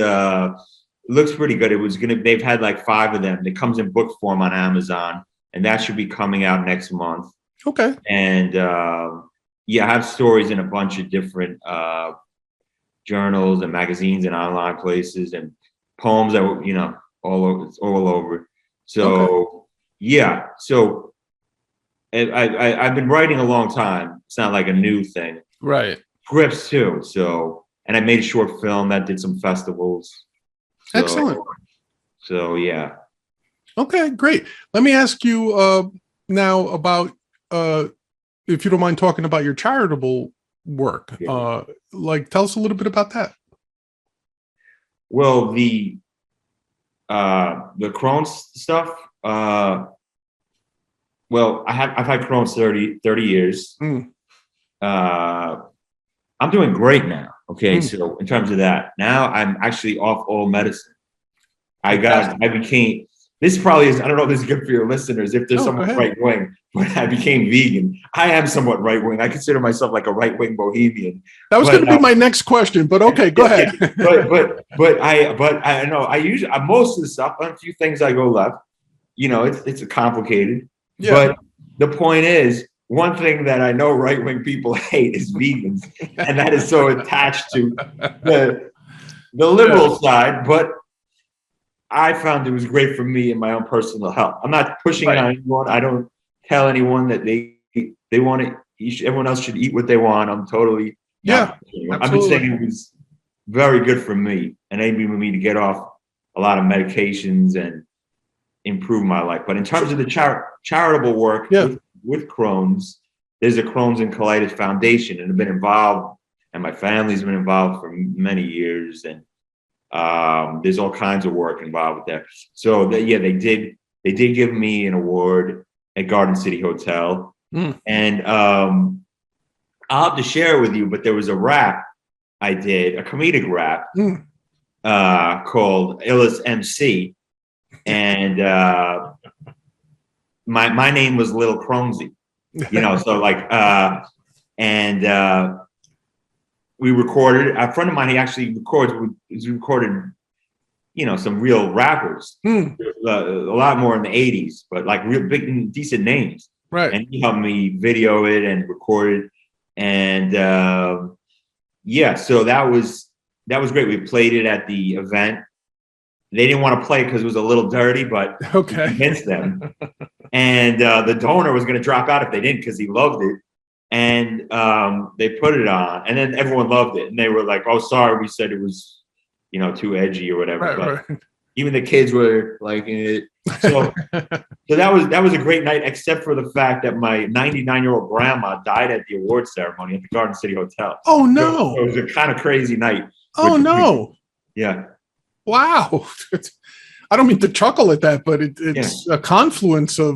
looks pretty good. They've had like 5 of them. It comes in book form on Amazon, and that should be coming out next month. Okay. And I have stories in a bunch of different journals and magazines and online places, and poems that were, all over. So so I've been writing a long time. It's not like a new thing, right? Scripts too. So, and I made a short film that did some festivals. So, excellent. So yeah. Okay, great. Let me ask you now about, if you don't mind talking about your charitable work. Yeah. Tell us a little bit about that. Well, the Crohn's stuff. I've had Crohn's 30 years. I'm doing great now. Okay. So in terms of that, now I'm actually off all medicine. This probably is, I don't know if this is good for your listeners, if there's someone right wing, but I became vegan. I am somewhat right wing. I consider myself like a right wing bohemian. That was going to be my next question, but okay, go ahead. But I know I usually, most of the stuff, on a few things I go left, it's complicated. Yeah. But the point is, one thing that I know right-wing people hate is vegans, and that is so attached to the liberal side. But I found it was great for me and my own personal health. I'm not pushing it on anyone. I don't tell anyone that they want to. Everyone else should eat what they want. I'm totally I'm just saying it was very good for me and enabled me to get off a lot of medications and improve my life. But in terms of the charitable work. With Crohn's, there's a Crohn's and Colitis Foundation, and I've been involved, and my family's been involved for many years, and there's all kinds of work involved with that. So they did give me an award at Garden City Hotel, and I'll have to share it with you. But there was a rap I did, a comedic rap called Illis MC, and my name was Little Cronesy, so we recorded. A friend of mine, he actually recorded, some real rappers, a lot more in the 80s, but like real big, decent names. Right. And he helped me video it and record it. And so that was great. We played it at the event. They didn't want to play it because it was a little dirty, but we convinced them. And the donor was going to drop out if they didn't because he loved it. And they put it on, and then everyone loved it. And they were like, "Oh, sorry, we said it was, too edgy or whatever." Right. Even the kids were liking it. So that was a great night, except for the fact that my 99-year-old grandma died at the award ceremony at the Garden City Hotel. Oh no! So it was a kind of crazy night. Oh no! Yeah. Wow. I don't mean to chuckle at that, but it's a confluence of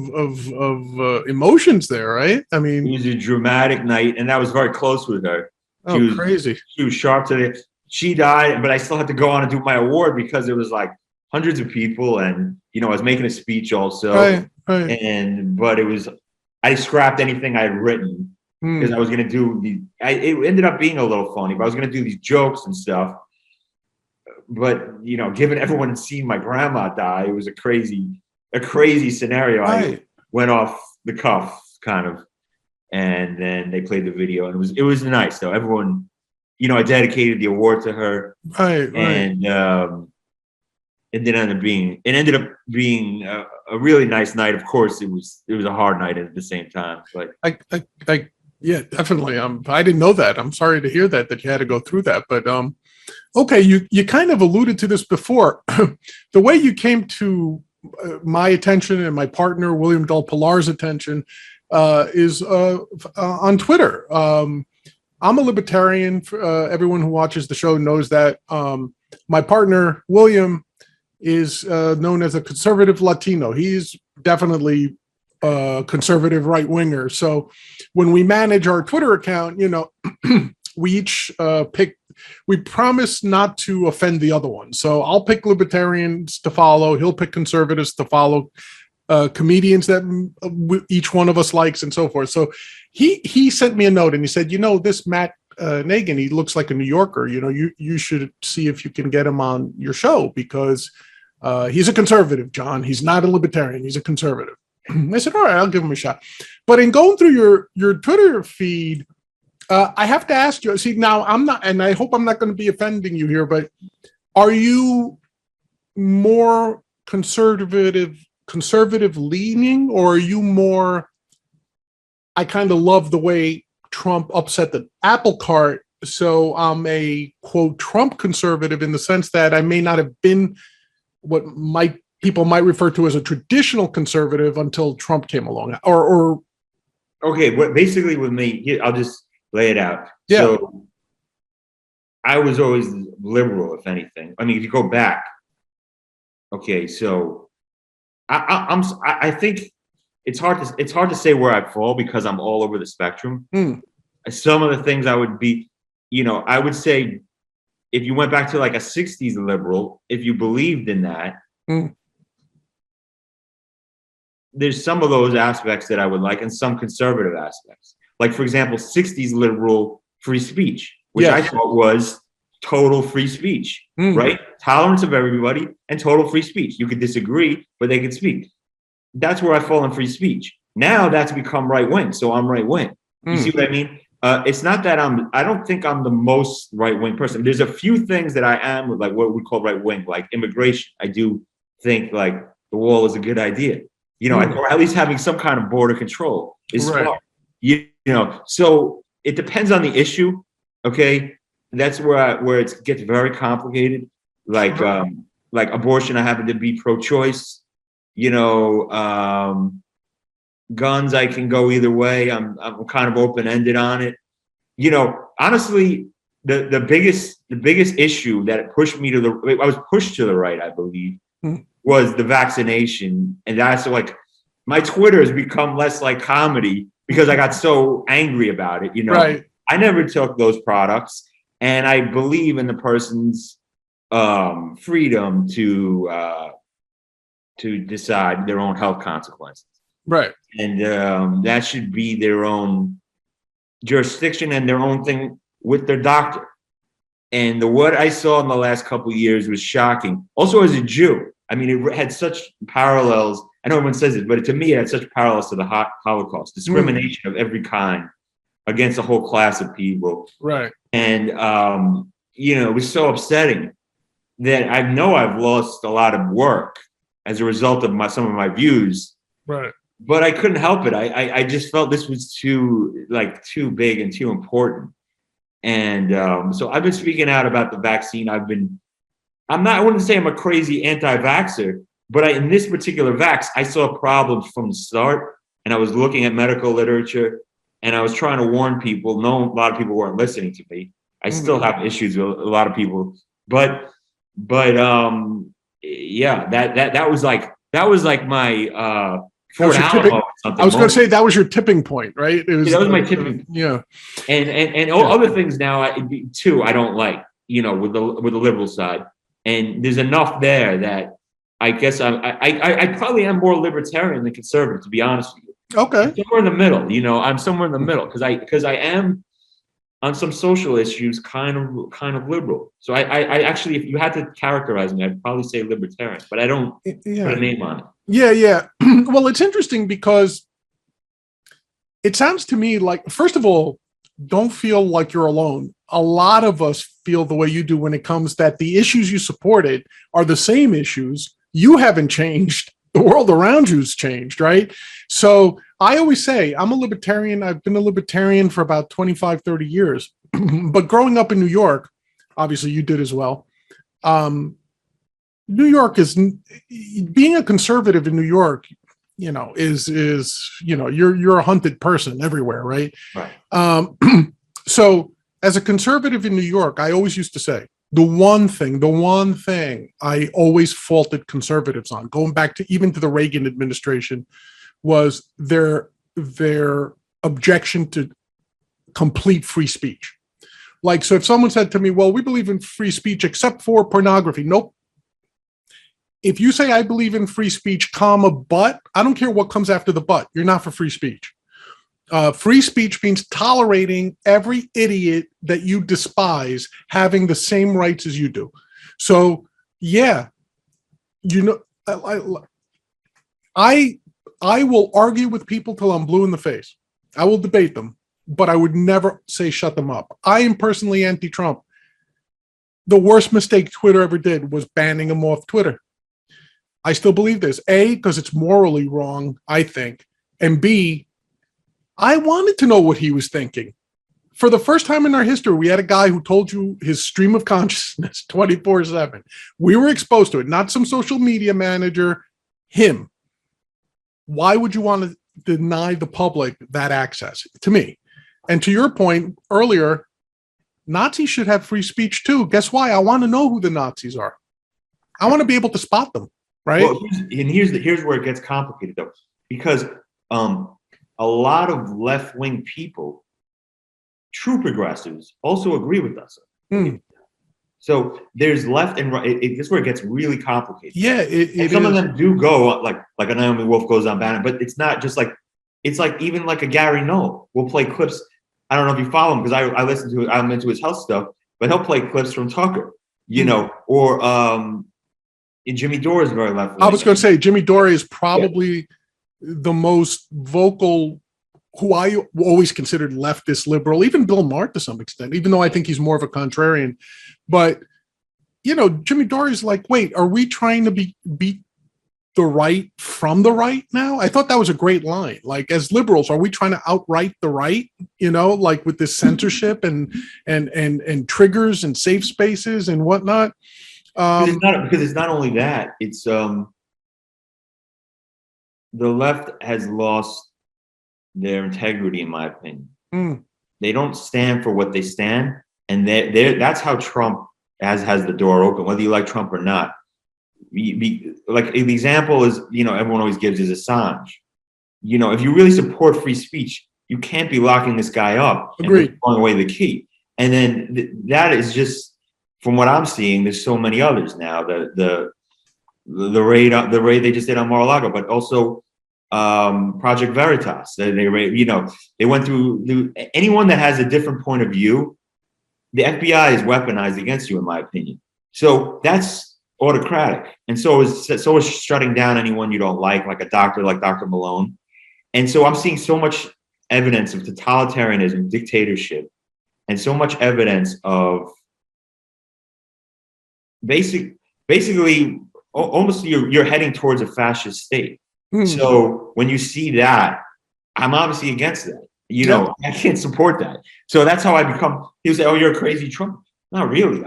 emotions there, right? I mean, it was a dramatic night, and I was very close with her. Crazy. She was sharp today. She died, but I still had to go on and do my award because it was like hundreds of people, and I was making a speech also. Right. But I scrapped anything I had written because I was going to do it ended up being a little funny, but I was going to do these jokes and stuff. But given everyone had seen my grandma die, it was a crazy scenario. Right. I went off the cuff kind of, and then they played the video, and it was nice though. Everyone, I dedicated the award to her, right. And it ended up being a really nice night. Of course, it was a hard night at the same time, but yeah, definitely. I didn't know that. I'm sorry to hear that you had to go through that, but okay, you kind of alluded to this before. The way you came to my attention and my partner William Del Pilar's attention is on Twitter. I'm a libertarian. Everyone who watches the show knows that. My partner William is known as a conservative Latino. He's definitely a conservative right winger. So when we manage our Twitter account, we each we promise not to offend the other one. So I'll pick libertarians to follow. He'll pick conservatives to follow, comedians that each one of us likes, and so forth. So he sent me a note and he said, this Matt Nagin, he looks like a New Yorker. You should see if you can get him on your show because he's a conservative, John. He's not a libertarian. He's a conservative. I said, all right, I'll give him a shot. But in going through your Twitter feed, I have to ask you, see, now I'm not, and I hope I'm not going to be offending you here, but are you more conservative leaning, or are you more, I kind of love the way Trump upset the apple cart, so I'm a quote Trump conservative in the sense that I may not have been what people might refer to as a traditional conservative until Trump came along, or okay, but basically with me, I'll just lay it out. Yeah. So I was always liberal, if anything. I mean, if you go back, okay, so I think it's hard to say where I fall because I'm all over the spectrum. Some of the things I would be, I would say if you went back to like a 60s liberal, if you believed in that, there's some of those aspects that I would like and some conservative aspects. Like, for example, 60s liberal free speech, which I thought was total free speech, right? Tolerance of everybody and total free speech. You could disagree, but they could speak. That's where I fall in free speech. Now that's become right wing, so I'm right wing. You see what I mean? It's not that I don't think I'm the most right wing person. There's a few things that I am like what we call right wing, like immigration. I do think like the wall is a good idea. Or at least having some kind of border control is smart. So it depends on the issue. Okay, that's where it gets very complicated. Like abortion, I happen to be pro-choice. Guns, I can go either way. I'm kind of open-ended on it. Honestly, the biggest issue that pushed me I was pushed to the right, I believe, was the vaccination, and that's like my Twitter has become less like comedy because I got so angry about it. Right. I never took those products, and I believe in the person's freedom to decide their own health consequences. Right. And that should be their own jurisdiction and their own thing with their doctor. And what I saw in the last couple of years was shocking. Also, as a Jew, I mean, it had such parallels. I know everyone says it, but to me, it had such parallels to the Holocaust, discrimination of every kind against a whole class of people. Right. And, it was so upsetting that I know I've lost a lot of work as a result of some of my views. Right. But I couldn't help it. I just felt this was too big and too important. And so I've been speaking out about the vaccine. I've been I wouldn't say I'm a crazy anti-vaxxer, but in this particular vax, I saw problems from the start, and I was looking at medical literature, and I was trying to warn people. No, a lot of people weren't listening to me. I still have issues with a lot of people, but yeah, that was like my Fort Alamo or something. I was going to say that was your tipping point, right? It was, that was my tipping point. Yeah, and other things now too. I don't like, with the liberal side, and there's enough there that I guess I probably am more libertarian than conservative, to be honest with you. Okay, I'm somewhere in the middle. I'm somewhere in the middle because I am on some social issues kind of liberal. So I actually, if you had to characterize me, I'd probably say libertarian, but I don't put a name on it. Yeah. Well, it's interesting because it sounds to me like, first of all, don't feel like you're alone. A lot of us feel the way you do when it comes that the issues you supported are the same issues. You haven't changed. The world around you's changed, right? So I always say I'm a libertarian. I've been a libertarian for about 25, 30 years. But growing up in New York, obviously you did as well. New York is, being a conservative in New York, is you're a hunted person everywhere, right? Right. So as a conservative in New York, I always used to say the one thing I always faulted conservatives on, going back to even to the Reagan administration, was their objection to complete free speech. Like, so if someone said to me, well, we believe in free speech except for pornography. Nope. If you say I believe in free speech, comma, but, I don't care what comes after the but, you're not for free speech. Free speech means tolerating every idiot that you despise having the same rights as you do. So, yeah, I will argue with people till I'm blue in the face. I will debate them, but I would never say shut them up. I am personally anti-Trump. The worst mistake Twitter ever did was banning him off Twitter. I still believe this. A, because it's morally wrong, I think. And B, I wanted to know what he was thinking. For the first time in our history, we had a guy who told you his stream of consciousness 24/7. We were exposed to it, not some social media manager, him. Why would you want to deny the public that access? To me. And to your point earlier, Nazis should have free speech too. Guess why? I want to know who the Nazis are. I want to be able to spot them, right? Well, and here's where it gets complicated though, because a lot of left-wing people, true progressives, also agree with us. So there's left and right. This is where it gets really complicated. Yeah, some of them do go like a Naomi Wolf goes on Bannon, but it's not just like, it's like even like a Gary Null will play clips. I don't know if you follow him because I listen to it. I'm into his health stuff, but he'll play clips from Tucker, or Jimmy Dore is very left. I was going to say Jimmy Dore is probably the most vocal, who I always considered leftist liberal, even Bill Maher to some extent, even though I think he's more of a contrarian. But, Jimmy Dore is like, wait, are we trying to beat the right from the right now? I thought that was a great line. Like, as liberals, are we trying to outright the right, like with this censorship and triggers and safe spaces and whatnot? Because it's not only that, it's the left has lost their integrity, in my opinion. They don't stand for what they stand, and that's how Trump has the door open, whether you like Trump or not. Like the example is, everyone always gives is Assange. If you really support free speech, you can't be locking this guy up and throwing away the key. And then that is just, from what I'm seeing, there's so many others now. The raid they just did on Mar-a-Lago, but also Project Veritas. They went through anyone that has a different point of view. The FBI is weaponized against you, in my opinion. So that's autocratic, and so is shutting down anyone you don't like a doctor like Dr. Malone. And so I'm seeing so much evidence of totalitarianism, dictatorship, and so much evidence of basically almost you're heading towards a fascist state. So when you see that, I'm obviously against that. I can't support that. So that's how I become. He'll say, "Oh, you're a crazy Trump." Not really.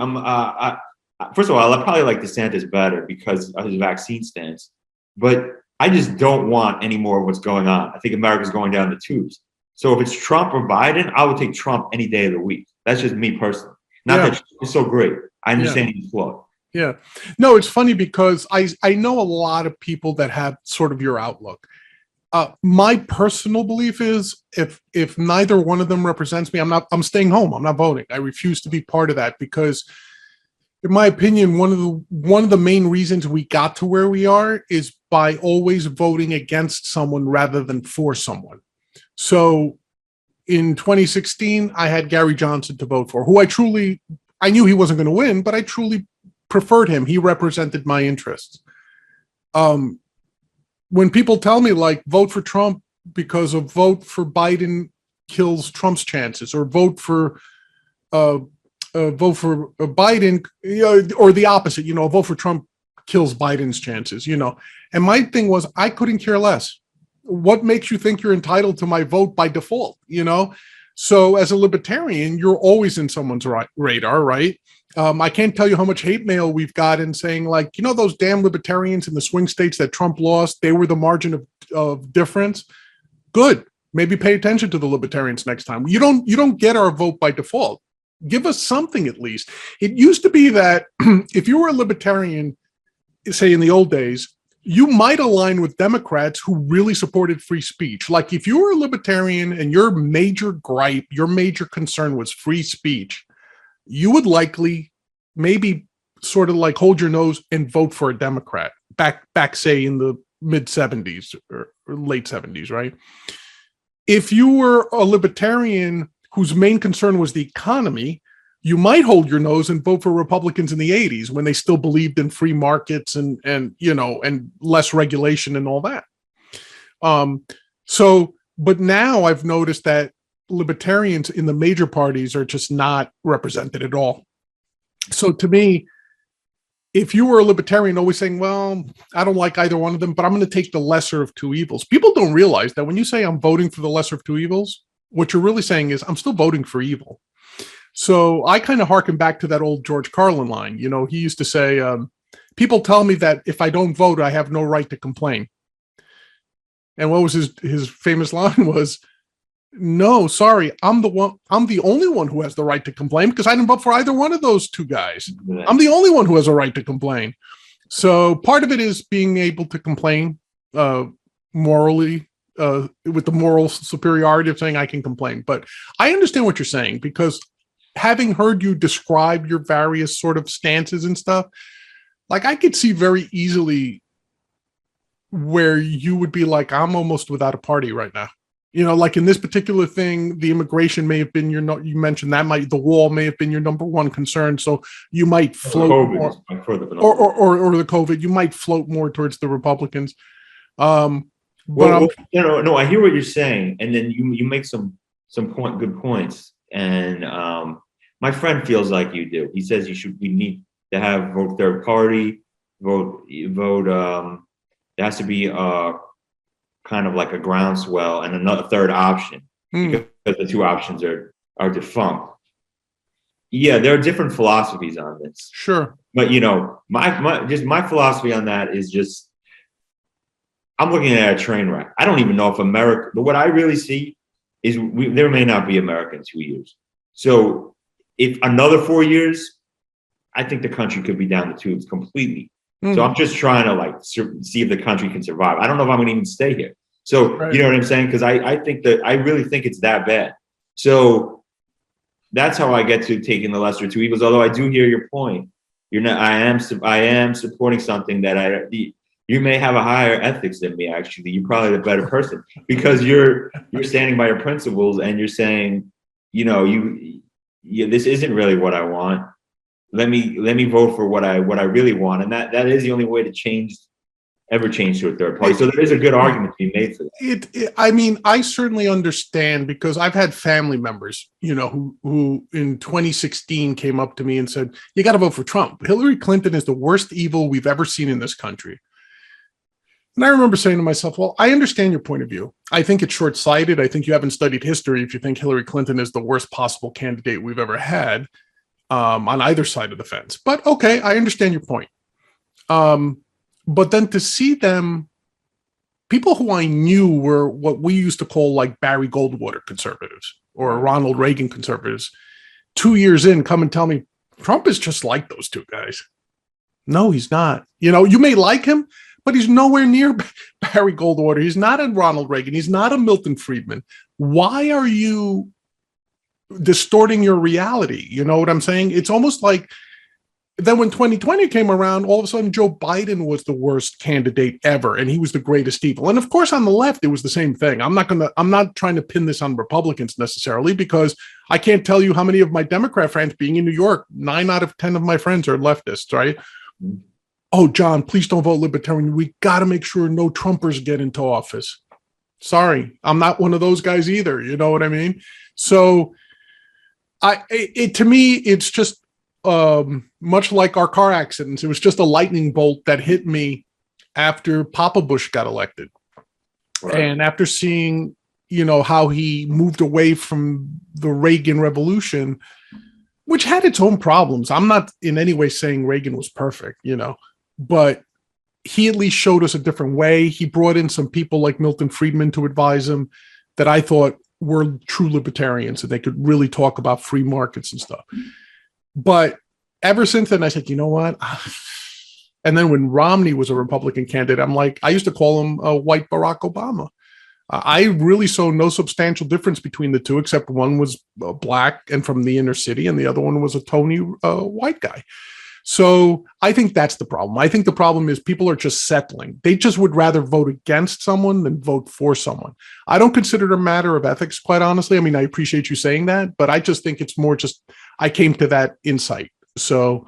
first of all, I probably like DeSantis better because of his vaccine stance, but I just don't want any more of what's going on. I think America's going down the tubes. So if it's Trump or Biden, I would take Trump any day of the week. That's just me personally. Not that he's so great. I understand he's flawed. Yeah. No, it's funny because I know a lot of people that have sort of your outlook. My personal belief is if neither one of them represents me, I'm staying home. I'm not voting. I refuse to be part of that because, in my opinion, one of the main reasons we got to where we are is by always voting against someone rather than for someone. So in 2016, I had Gary Johnson to vote for, who I knew he wasn't going to win, but I truly preferred him. He represented my interests. When people tell me like vote for Trump because a vote for Biden kills Trump's chances, or vote for Biden, or the opposite, a vote for Trump kills Biden's chances, And my thing was, I couldn't care less. What makes you think you're entitled to my vote by default, So as a libertarian, you're always in someone's radar, right? I can't tell you how much hate mail we've gotten saying like, those damn libertarians in the swing states that Trump lost, they were the margin of difference. Good. Maybe pay attention to the libertarians next time. You don't get our vote by default. Give us something at least. It used to be that if you were a libertarian, say in the old days, you might align with Democrats who really supported free speech. Like if you were a libertarian and your major gripe, your major concern was free speech, you would likely maybe sort of like hold your nose and vote for a Democrat back say in the mid 70s or late 70s, right? If you were a libertarian whose main concern was the economy, you might hold your nose and vote for Republicans in the 80s when they still believed in free markets and less regulation and all that. But now I've noticed that libertarians in the major parties are just not represented at all. So to me, if you were a libertarian always saying, well, I don't like either one of them, but I'm going to take the lesser of two evils. People don't realize that when you say I'm voting for the lesser of two evils, what you're really saying is I'm still voting for evil. So I kind of harken back to that old George Carlin line. He used to say, people tell me that if I don't vote, I have no right to complain. And what was his famous line was, no, sorry, I'm the only one who has the right to complain because I didn't vote for either one of those two guys. I'm the only one who has a right to complain. So part of it is being able to complain morally, with the moral superiority of saying I can complain. But I understand what you're saying because having heard you describe your various sort of stances and stuff, like I could see very easily where you would be like, I'm almost without a party right now. Like in this particular thing, the immigration may have been you mentioned that the wall may have been your number one concern. So you might float more, or the COVID, you might float more towards the Republicans. No, I hear what you're saying. And then you make some good points. And my friend feels like you do. He says we need to have vote third party, vote. There has to be kind of like a groundswell and another third option because the two options are defunct. Yeah, there are different philosophies on this. Sure. But my philosophy on that is just I'm looking at a train wreck. I don't even know if America, but what I really see is there may not be America in 2 years. So if another 4 years, I think the country could be down the tubes completely. So I'm just trying to see if the country can survive. I don't know if I'm going to even stay here. So right. You know what I'm saying? Because I think that I really think it's that bad. So that's how I get to taking the lesser of two evils. Although I do hear your point. I am supporting something that you may have a higher ethics than me. Actually, you're probably the better person because you're standing by your principles and you're saying, this isn't really what I want. Let me vote for what I really want, and that is the only way to ever change to a third party. So there is a good argument to be made for that. I mean, I certainly understand because I've had family members, who in 2016 came up to me and said, "You got to vote for Trump. Hillary Clinton is the worst evil we've ever seen in this country." And I remember saying to myself, well, I understand your point of view. I think it's short-sighted. I think you haven't studied history if you think Hillary Clinton is the worst possible candidate we've ever had. on either side of the fence. But okay, I understand your point. But then to see them, people who I knew were what we used to call like Barry Goldwater conservatives or Ronald Reagan conservatives, 2 years in, come and tell me Trump is just like those two guys. No, he's not. You know, you may like him, but he's nowhere near Barry Goldwater. He's not a Ronald Reagan. He's not a Milton Friedman. Why are you distorting your reality? You know what I'm saying? It's almost like then when 2020 came around, all of a sudden Joe Biden was the worst candidate ever, and he was the greatest evil. And of course, on the left, it was the same thing. I'm not trying to pin this on Republicans necessarily, because I can't tell you how many of my Democrat friends, being in New York, 9 out of 10 of my friends are leftists, right? Oh, John, please don't vote Libertarian. We got to make sure no Trumpers get into office. Sorry, I'm not one of those guys either. You know what I mean? So to me, it's just much like our car accidents. It was just a lightning bolt that hit me after Papa Bush got elected. Right. And after seeing, you know, how he moved away from the Reagan Revolution, which had its own problems. I'm not in any way saying Reagan was perfect, you know, but he at least showed us a different way. He brought in some people like Milton Friedman to advise him that I thought were true libertarians, and they could really talk about free markets and stuff. But ever since then, I said, you know what? And then when Romney was a Republican candidate, I'm like, I used to call him a white Barack Obama. I really saw no substantial difference between the two, except one was black and from the inner city, and the other one was a Tony white guy. So I think that's the problem. I think the problem is people are just settling. They just would rather vote against someone than vote for someone. I don't consider it a matter of ethics, quite honestly. I mean, I appreciate you saying that, but I just think it's more just I came to that insight. So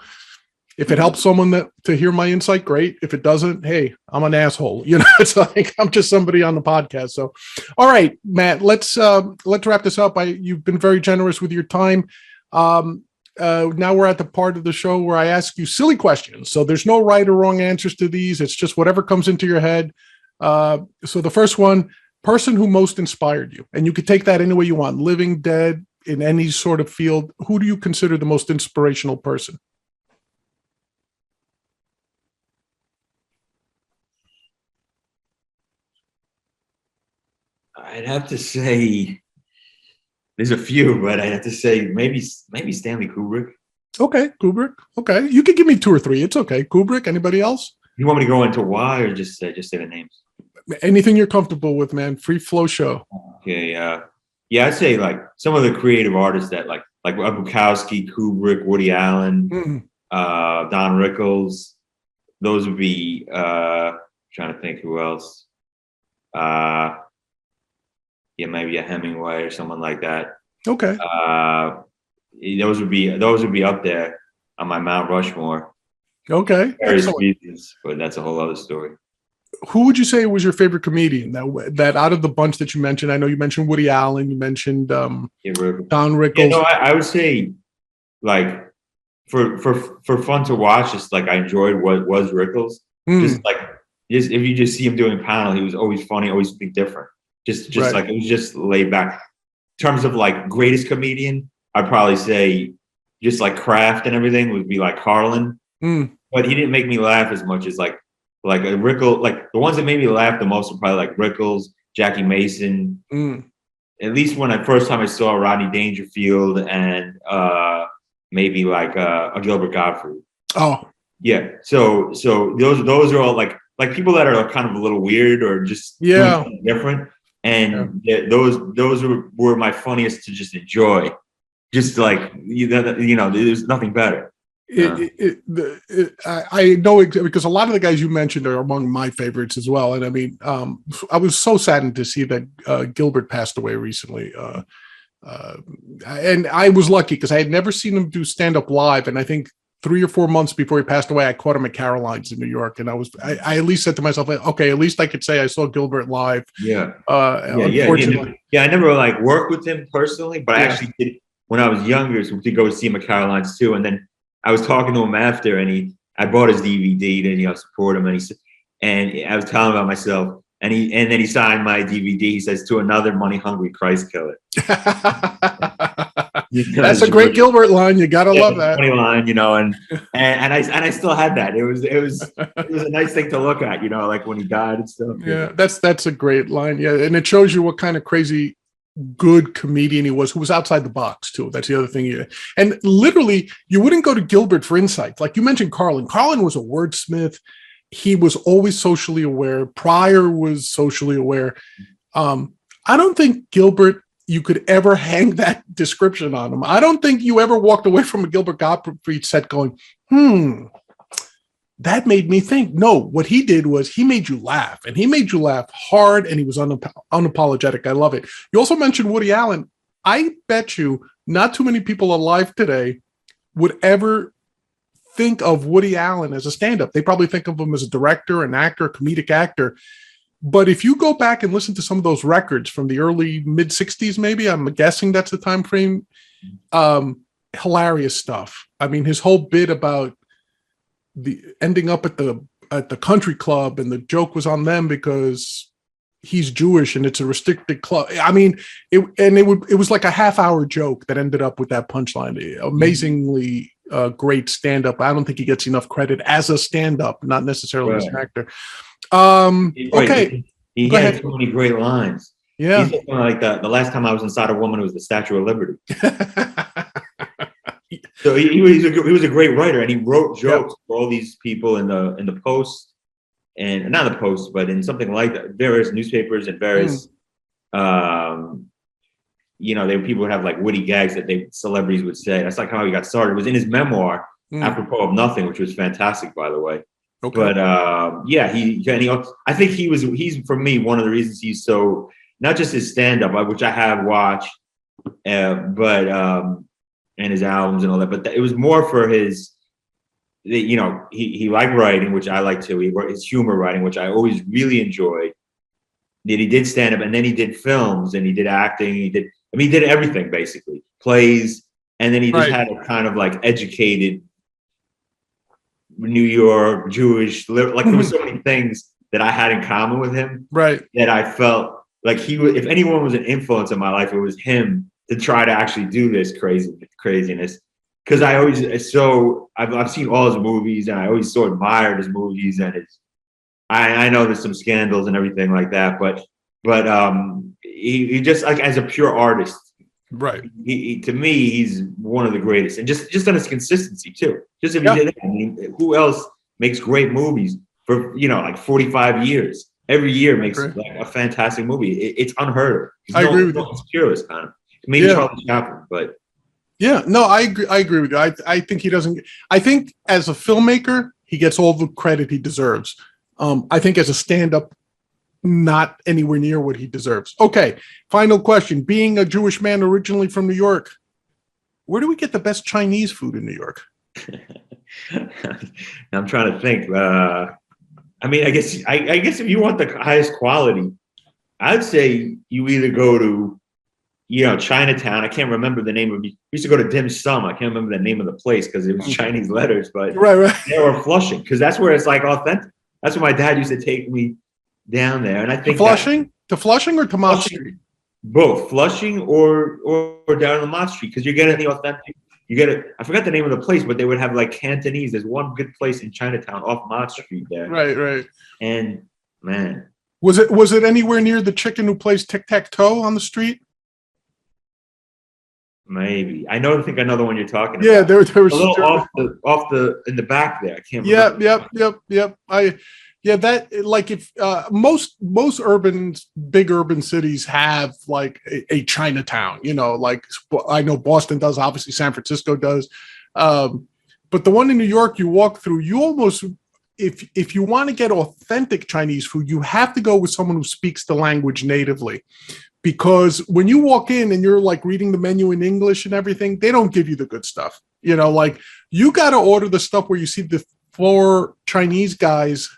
if it helps someone to hear my insight, great. If it doesn't, hey, I'm an asshole. You know, it's like I'm just somebody on the podcast. So, all right, Matt, let's wrap this up. You've been very generous with your time. Now we're at the part of the show where I ask you silly questions. So there's no right or wrong answers to these. It's just whatever comes into your head. So the first one, person who most inspired you, and you could take that any way you want, living, dead, in any sort of field. Who do you consider the most inspirational person? I'd have to say there's a few, but I'd have to say maybe Stanley Kubrick. Okay, Kubrick. Okay, you could give me 2 or 3. It's okay. Kubrick. Anybody else? You want me to go into why, or just say the names? Anything you're comfortable with, man. Free flow show. Okay. Yeah, I'd say like some of the creative artists that like Bukowski, Kubrick, Woody Allen, Don Rickles. Those would be. Trying to think who else. Yeah, maybe a Hemingway or someone like that. Okay. Those would be up there on my Mount Rushmore. Okay. Various reasons, but that's a whole other story. Who would you say was your favorite comedian that out of the bunch that you mentioned? I know you mentioned Woody Allen, you mentioned Don Rickles. Yeah, no, I would say like for fun to watch, just like I enjoyed what was Rickles. Just if you just see him doing panel, he was always funny, always something different. Just right. Like it was just laid back. In terms of like greatest comedian, I'd probably say just like craft and everything would be like Carlin. But he didn't make me laugh as much as like a Rickles. Like the ones that made me laugh the most were probably like Rickles, Jackie Mason. At least when first time I saw Rodney Dangerfield and maybe like a Gilbert Gottfried. Oh yeah. So those are all like people that are kind of a little weird or just different. And those were my funniest to just enjoy. Just like you know, there's nothing better. I know because a lot of the guys you mentioned are among my favorites as well. And I mean, I was so saddened to see that Gilbert passed away recently. And I was lucky because I had never seen him do stand up live. And I think 3 or 4 months before he passed away, I caught him at Caroline's in New York. And I at least said to myself, okay, at least I could say I saw Gilbert live. Unfortunately. I never like worked with him personally, but I actually did when I was younger to go see him at Caroline's too. And then I was talking to him after, and I bought his DVD to support him, and I was telling him about myself, and then he signed my DVD. He says, "To another money hungry Christ killer." That's a great Gilbert line. You gotta love that. Funny line, you know, and I still had that. It was a nice thing to look at, you know, like when he died and stuff. Yeah, that's a great line. Yeah, and it shows you what kind of crazy good comedian he was, who was outside the box too. That's the other thing. And literally, you wouldn't go to Gilbert for insights. Like you mentioned, Carlin. Carlin was a wordsmith. He was always socially aware. Pryor was socially aware. I don't think Gilbert, you could ever hang that description on him. I don't think you ever walked away from a Gilbert Gottfried set going, that made me think. No, what he did was he made you laugh, and he made you laugh hard, and he was unapologetic. I love it. You also mentioned Woody Allen. I bet you not too many people alive today would ever think of Woody Allen as a stand-up. They probably think of him as a director, an actor, a comedic actor. But if you go back and listen to some of those records from the early mid 60s, maybe, I'm guessing that's the time frame, hilarious stuff. I mean, his whole bit about the ending up at the country club, and the joke was on them because he's Jewish and it's a restricted club. I mean, it was like a half-hour joke that ended up with that punchline. Amazingly great stand-up. I don't think he gets enough credit as a stand-up, not necessarily as an actor. Okay. He had so many great lines. Yeah. He said something like the last time I was inside a woman, it was the Statue of Liberty. So he was a great writer, and he wrote jokes for all these people in the Post, and not the Post, but in something like that, various newspapers and various, you know, people would have like witty gags that celebrities would say. That's like how he got started. It was in his memoir, Apropos of Nothing, which was fantastic, by the way. Okay. But I think he's for me one of the reasons he's so, not just his stand-up, which I have watched, but and his albums and all that, but it was more for his, you know, he liked writing, which I like too. He wrote his humor writing, which I always really enjoyed. Then he did stand-up, and then he did films, and he did acting. He did everything basically, plays, and then he just had a kind of like educated New York Jewish, like there were so many things that I had in common with him, that I felt like if anyone was an influence in my life, it was him, to try to actually do this craziness. Because I've seen all his movies, and I always so admired his movies, and I know there's some scandals and everything like that, but he just, like, as a pure artist, he to me, he's one of the greatest, and just on his consistency too. Just if he did that, I mean, who else makes great movies for, you know, like 45 years? Every year makes like a fantastic movie. It's unheard of. I agree with you. It's purist kind of. Maybe Charlie Chaplin, but I agree with you. I think he doesn't. I think as a filmmaker, he gets all the credit he deserves. I think as a stand-up, not anywhere near what he deserves. Okay, final question. Being a Jewish man originally from New York, where do we get the best Chinese food in New York? I'm trying to think. I mean, I guess if you want the highest quality, I'd say you either go to, you know, Chinatown. I can't remember the name of it. We used to go to Dim Sum. I can't remember the name of the place because it was Chinese letters, but they were Flushing, because that's where it's like authentic. That's where my dad used to take me down there, and I think to Flushing or to Mott Street? Both Flushing or down on Mott Street, because you're getting the authentic. You get it. I forgot the name of the place, but they would have like Cantonese. There's one good place in Chinatown off Mott Street there. Right. And man, was it anywhere near the chicken who plays tic-tac-toe on the street? Maybe. I think I know the one you're talking about. Yeah, there was a little off the in the back there. I can't remember. Yep. That, like, if most big urban cities have like a Chinatown, you know, like I know Boston does, obviously San Francisco does, but the one in New York, you walk through, you almost, if you want to get authentic Chinese food, you have to go with someone who speaks the language natively. Because when you walk in and you're like reading the menu in English and everything, they don't give you the good stuff. You know, like you got to order the stuff where you see the 4 Chinese guys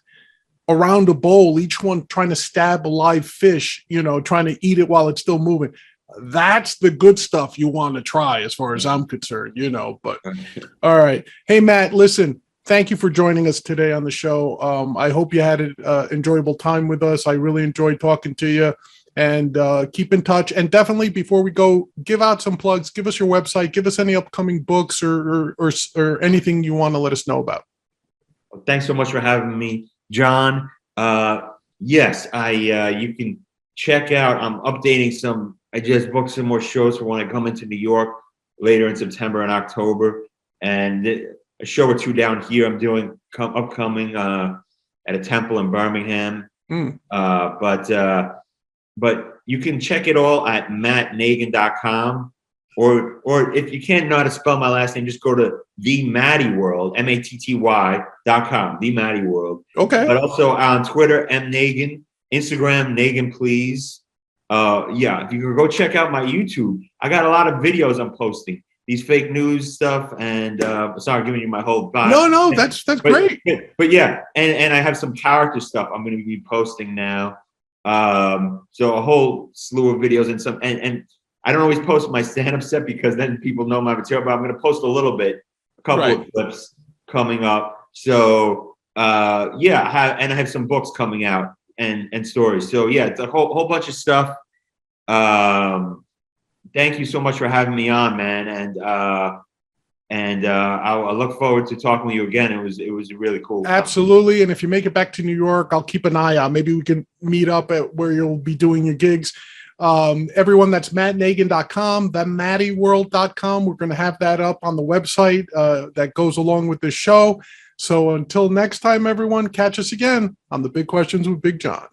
around a bowl, each one trying to stab a live fish, you know, trying to eat it while it's still moving. That's the good stuff you want to try, as far as I'm concerned, you know. But all right. Hey, Matt, listen, thank you for joining us today on the show. I hope you had an enjoyable time with us. I really enjoyed talking to you. and keep in touch. And definitely, before we go, give out some plugs. Give us your website. Give us any upcoming books or anything you want to let us know about. Well, thanks so much for having me, John. Yes, you can check out. I'm updating some. I just booked some more shows for when I come into New York later in September and October, and a show or two down here. I'm doing upcoming at a temple in Birmingham. But you can check it all at mattnagin.com, or if you can't know how to spell my last name, just go to the Matty World, matty.com, the Matty World. Okay. But also on Twitter, mnagin, Instagram, Nagin, please. Yeah, if you can go check out my YouTube, I got a lot of videos I'm posting. These fake news stuff, and sorry, giving you my whole vibe. No, that's great. But yeah, and I have some character stuff I'm going to be posting now. So a whole slew of videos and I don't always post my stand-up set because then people know my material, but I'm going to post a little bit, a couple of clips coming up. So yeah, I have some books coming out and stories. So yeah, it's a whole bunch of stuff. Thank you so much for having me on, man, and I look forward to talking with you again. It was really cool. Absolutely. And if you make it back to New York, I'll keep an eye out. Maybe we can meet up at where you'll be doing your gigs. Everyone, that's mattnagin.com, themattyworld.com. We're going to have that up on the website that goes along with this show. So until next time, everyone, catch us again on The Big Questions with Big John.